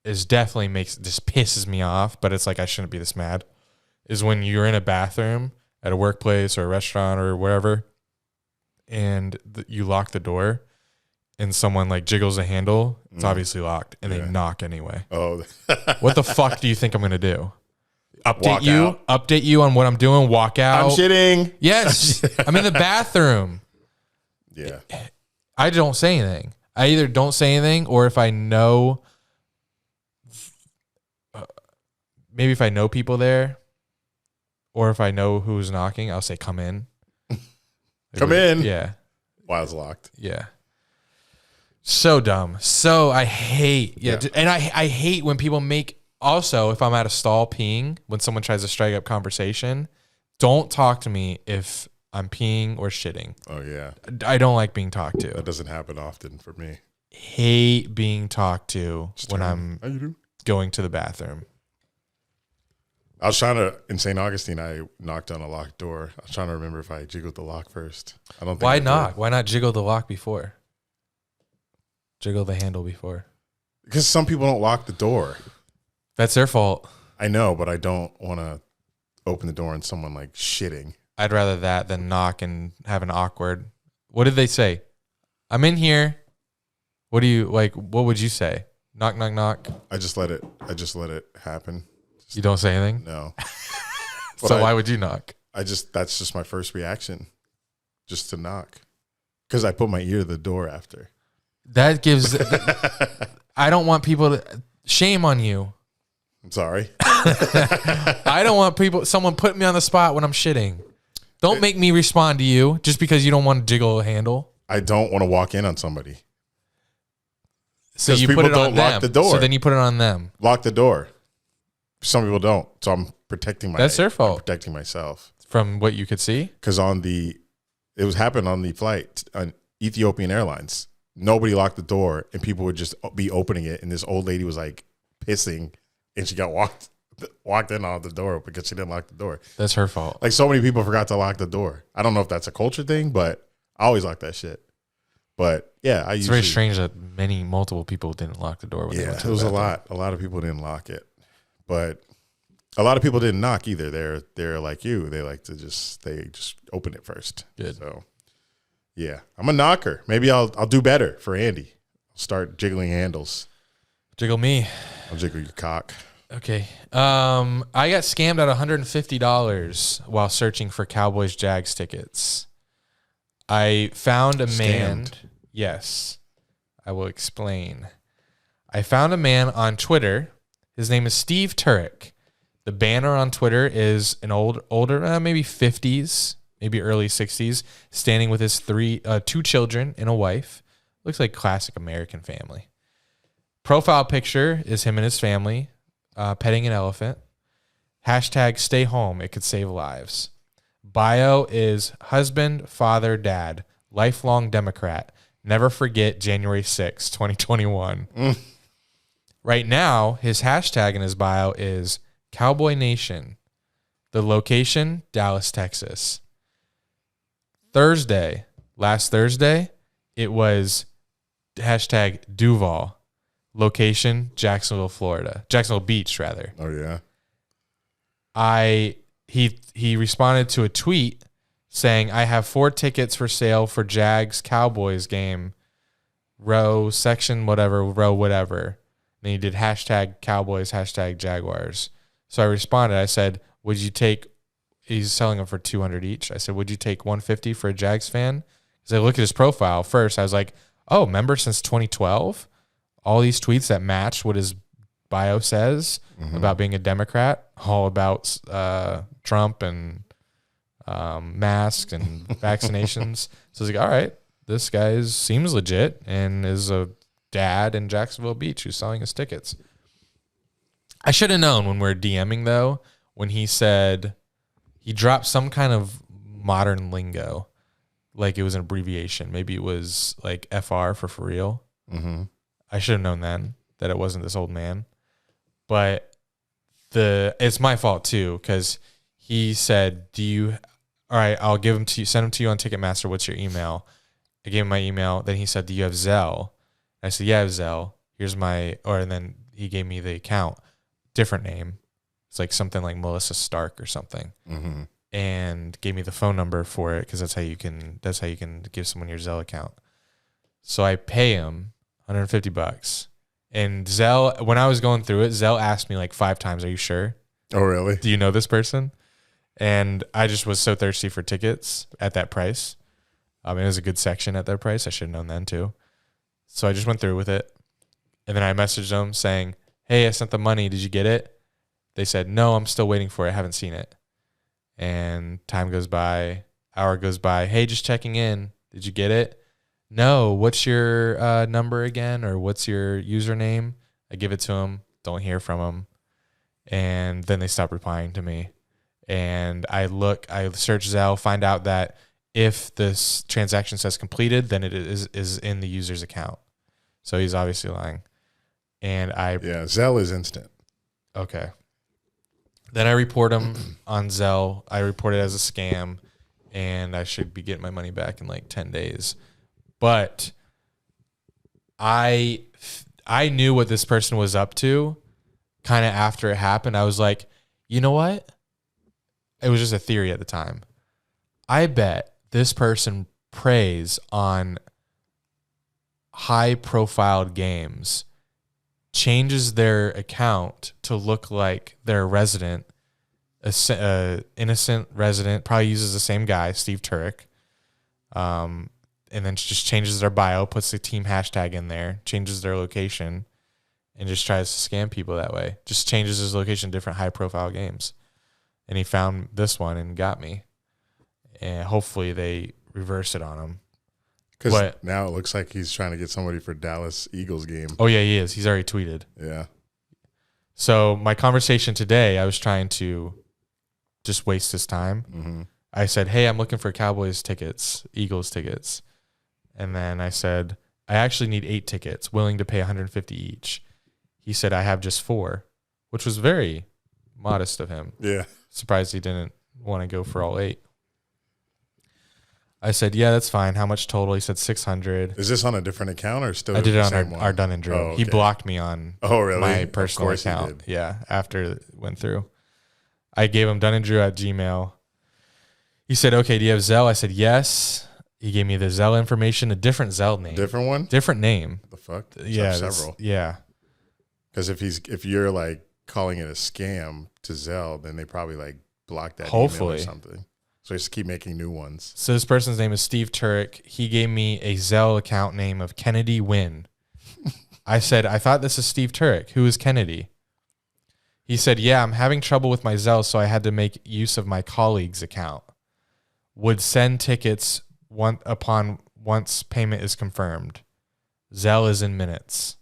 is definitely just pisses me off, but it's like I shouldn't be this mad, is when you're in a bathroom at a workplace or a restaurant or wherever, and you lock the door, and someone like jiggles a handle, it's obviously locked, and they knock anyway.
Oh,
what the fuck do you think I'm going to do?
Walk
Update you on what I'm doing, walk out.
I'm shitting.
Yes. I'm in the bathroom.
Yeah.
I don't say anything. I either don't say anything, or if I know, maybe if I know people there, or if I know who's knocking, I'll say, come in.
Come in.
Yeah.
While it's locked.
Yeah. So dumb. So I hate, and I hate when people make, also, if I'm at a stall peeing, when someone tries to strike up conversation, don't talk to me if I'm peeing or shitting.
Oh, yeah.
I don't like being talked to.
That doesn't happen often for me.
Hate being talked to when I'm going to the bathroom.
I was trying to, in St. Augustine, I knocked on a locked door. I was trying to remember if I jiggled the lock first. I don't think
Why
I did.
not? Why not jiggle the lock before? Jiggle the handle before.
Because some people don't lock the door.
That's their fault.
I know, but I don't want to open the door and someone like shitting.
I'd rather that than knock and have an awkward. What did they say? I'm in here. What do you like? What would you say? Knock, knock, knock.
I just let it happen.
You don't say anything.
No.
So why would you knock?
That's just my first reaction, just to knock, because I put my ear to the door after.
That gives. I don't want people to. Shame on you.
I'm sorry.
I don't want someone put me on the spot when I'm shitting. Don't make me respond to you just because you don't want to jiggle a handle.
I don't want to walk in on somebody.
So
'Cause
you
people
put it
don't
on
lock
them.
the door.
So then you put it on them.
Lock the door. Some people don't. So I'm protecting
That's their fault.
I'm protecting myself.
From what you could see?
Because it was happened on the flight on Ethiopian Airlines. Nobody locked the door, and people would just be opening it. And this old lady was like pissing, and she got walked in on the door because she didn't lock the door.
That's her fault.
Like so many people forgot to lock the door. I don't know if that's a culture thing, but I always lock that shit. But yeah,
it's very strange that multiple people didn't lock the door. When they went to
it was
the
a lot. A lot of people didn't lock it, but a lot of people didn't knock either. They're like you. They like to just open it first.
Good.
So yeah, I'm a knocker. Maybe I'll do better for Andy. I'll start jiggling handles.
Jiggle me.
I'll jiggle your cock.
Okay. I got scammed at $150 while searching for Cowboys Jags tickets. I found a man. Yes, I will explain. I found a man on Twitter. His name is Steve Turek. The banner on Twitter is an older, maybe 50s, maybe early 60s, standing with his two children and a wife. Looks like classic American family. Profile picture is him and his family petting an elephant. Hashtag stay home. It could save lives. Bio is husband, father, dad, lifelong Democrat. Never forget January 6, 2021. Right now, his hashtag in his bio is Cowboy Nation. The location, Dallas, Texas. Last Thursday, it was hashtag Duval. Location, Jacksonville, Florida. Jacksonville Beach, rather.
Oh, yeah.
He responded to a tweet saying, I have 4 tickets for sale for Jags Cowboys game, row, section, whatever, row, whatever. And he did hashtag Cowboys, hashtag Jaguars. So I responded. I said, would you take, he's selling them for $200 each. I said, would you take $150 for a Jags fan? Because I looked at his profile first. I was like, oh, member since 2012? All these tweets that match what his bio says about being a Democrat, all about Trump and masks and vaccinations. So I was like, all right, this guy seems legit and is a dad in Jacksonville Beach who's selling his tickets. I should have known when we were DMing, though, when he said he dropped some kind of modern lingo, like it was an abbreviation. Maybe it was like FR for real.
Mm-hmm. I
should have known then that it wasn't this old man. But it's my fault too, because he said, all right, I'll give them to you, send them to you on Ticketmaster. What's your email? I gave him my email. Then he said, do you have Zelle? I said, yeah, I have Zelle. And then he gave me the account, different name. It's like something like Melissa Stark or something.
Mm-hmm.
And gave me the phone number for it, because that's how you can give someone your Zelle account. So I pay him $150. And Zelle, when I was going through it, Zelle asked me like 5 times, are you sure?
Oh, really?
Do you know this person? And I just was so thirsty for tickets at that price. It was a good section at that price. I should have known then too. So I just went through with it. And then I messaged them saying, hey, I sent the money. Did you get it? They said, no, I'm still waiting for it. I haven't seen it. And time goes by, hour goes by. Hey, just checking in. Did you get it? No. What's your number again? Or what's your username? I give it to them. Don't hear from them. And then they stop replying to me. And I search Zelle, find out that if this transaction says completed, then it is in the user's account. So he's obviously lying. And
Zelle is instant.
Okay. Then I report him on Zelle. I report it as a scam, and I should be getting my money back in like 10 days. But I knew what this person was up to kind of after it happened. I was like, you know what? It was just a theory at the time. I bet this person preys on high-profiled games, changes their account to look like they're a resident, innocent resident, probably uses the same guy, Steve Turek, and then just changes their bio, puts the team hashtag in there, changes their location, and just tries to scam people that way. Just changes his location to different high-profile games. And he found this one and got me. And hopefully they reverse it on him.
Because now it looks like he's trying to get somebody for Dallas Eagles game.
Oh, yeah, he is. He's already tweeted.
Yeah.
So my conversation today, I was trying to just waste his time.
Mm-hmm.
I said, hey, I'm looking for Cowboys tickets, Eagles tickets. And then I said, I actually need 8 tickets, willing to pay $150 each. He said, I have just 4, which was very modest of him.
Yeah.
Surprised he didn't want to go for all 8. I said, yeah, that's fine. How much total? He said 600.
Is this on a different account or still?
I did it on
same
our Dunn and Drew.
Oh, okay.
He blocked me on
really?
my personal
Of course
account.
He did.
Yeah, after it went through. I gave him Dunn and Drew at Gmail. He said, okay, do you have Zelle? I said, yes. He gave me the Zelle information, a different Zelle name.
Different one?
Different name.
The fuck?
Yeah.
Several.
Yeah.
Because if you're like calling it a scam to Zelle, then they probably like block that
Hopefully.
email or something. So just keep making new ones.
So this person's name is Steve Turek. He gave me a Zelle account name of Kennedy Wynn. I said, I thought this is Steve Turek. Who is Kennedy? He said, yeah, I'm having trouble with my Zelle, so I had to make use of my colleague's account. Would send tickets once payment is confirmed. Zelle is in minutes.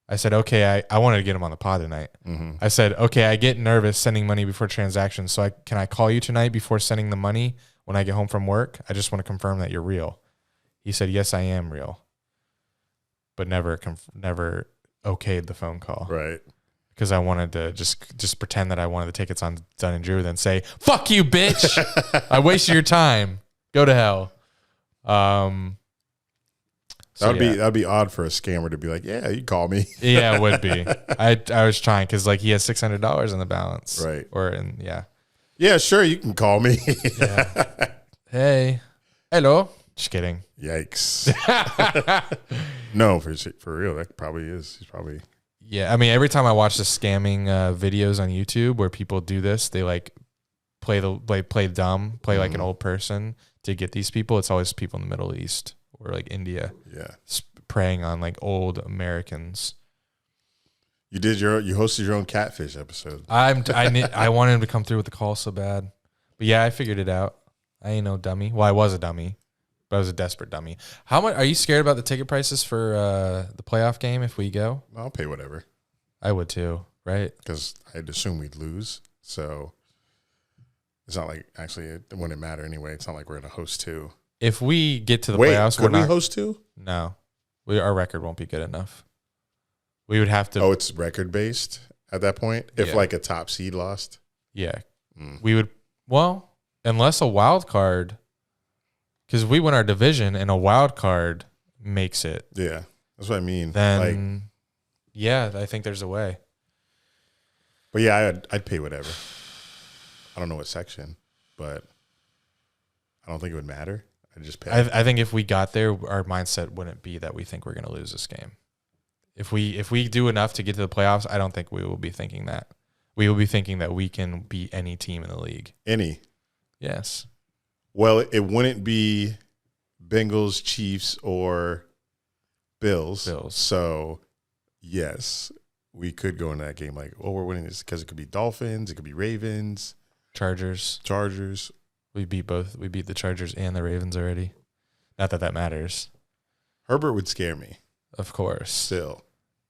I said, okay, I wanted to get him on the pod tonight.
Mm-hmm.
I said, okay, I get nervous sending money before transactions, so can I call you tonight before sending the money when I get home from work? I just want to confirm that you're real. He said, yes, I am real. But never okayed the phone call.
Right.
Because I wanted to just pretend that I wanted the tickets on Dunn and Drew, then say, fuck you, bitch. I wasted your time. Go to hell.
That'd be odd for a scammer to be like, yeah, you call me.
Yeah, it would be. I was trying because like he has $600 in the balance.
Right.
Yeah.
Yeah, sure, you can call me.
Yeah. Hey. Hello. Just kidding.
Yikes. No, for real, that probably is. He's probably.
Yeah, I mean, every time I watch the scamming videos on YouTube where people do this, they like play dumb, like an old person to get these people. It's always people in the Middle East or like India.
Yeah,
preying on like old Americans.
You hosted your own catfish episode.
I wanted him to come through with the call so bad, but yeah, I figured it out. I ain't no dummy. Well, I was a dummy, but I was a desperate dummy. How much are you scared about the ticket prices for the playoff game if we go?
I'll pay whatever.
I would too, right?
Because I'd assume we'd lose, so it's not like actually it wouldn't matter anyway. It's not like we're gonna host two.
If we get to the playoffs,
could we host two?
No, our record won't be good enough. We would have to.
Oh, it's record based at that point. If
Yeah.
like a top seed lost,
Yeah, we would. Well, unless a wild card, because we win our division and a wild card makes it.
Yeah, that's what I mean.
Then, yeah, I think there's a way.
But yeah, I'd pay whatever. I don't know what section, but I don't think it would matter. I'd just pay.
I think if we got there, our mindset wouldn't be that we think we're going to lose this game. If we do enough to get to the playoffs, I don't think we will be thinking that. We will be thinking that we can beat any team in the league.
Any.
Yes.
Well, it wouldn't be Bengals, Chiefs, or Bills. So, yes, we could go in that game like, oh, we're winning this because it could be Dolphins, it could be Ravens,
Chargers. We beat both. We beat the Chargers and the Ravens already. Not that that matters.
Herbert would scare me.
Of course.
Still,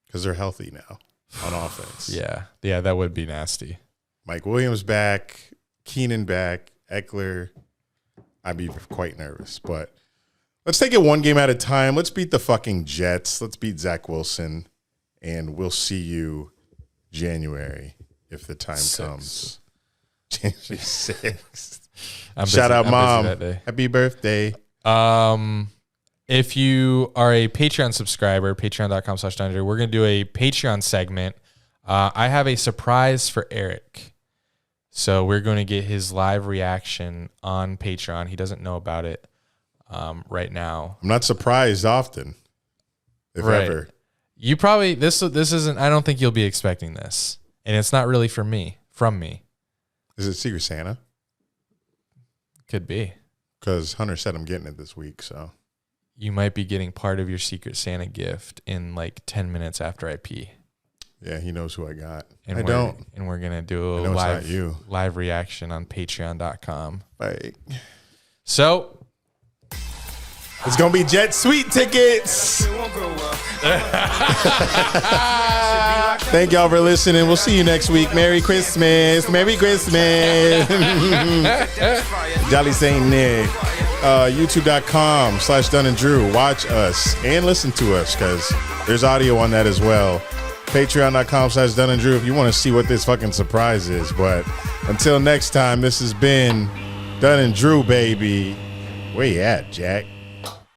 because they're healthy now on offense.
Yeah, that would be nasty.
Mike Williams back, Keenan back, Eckler. I'd be quite nervous, but let's take it one game at a time. Let's beat the fucking Jets. Let's beat Zach Wilson, and we'll see you January if the time comes. January 6th. Shout out, Mom. Happy birthday.
If you are a Patreon subscriber, patreon.com/Dunn, we're going to do a Patreon segment. I have a surprise for Eric. So we're going to get his live reaction on Patreon. He doesn't know about it right now.
I'm not surprised often, if ever.
You probably, this isn't, I don't think you'll be expecting this. And it's not really from me.
Is it Secret Santa?
Could be.
Because Hunter said I'm getting it this week, so.
You might be getting part of your Secret Santa gift in like 10 minutes after I pee.
Yeah, he knows who I got.
And
I don't.
And we're going to do a live reaction on patreon.com.
Right.
So.
It's going to be Jet Suite tickets. Thank y'all for listening. We'll see you next week. Merry Christmas. Merry Christmas. Jolly Saint Nick. YouTube.com/Dunn and Drew. Watch us and listen to us because there's audio on that as well. Patreon.com/Dunn and Drew if you want to see what this fucking surprise is. But until next time, this has been Dunn and Drew, baby. Where you at, Jack?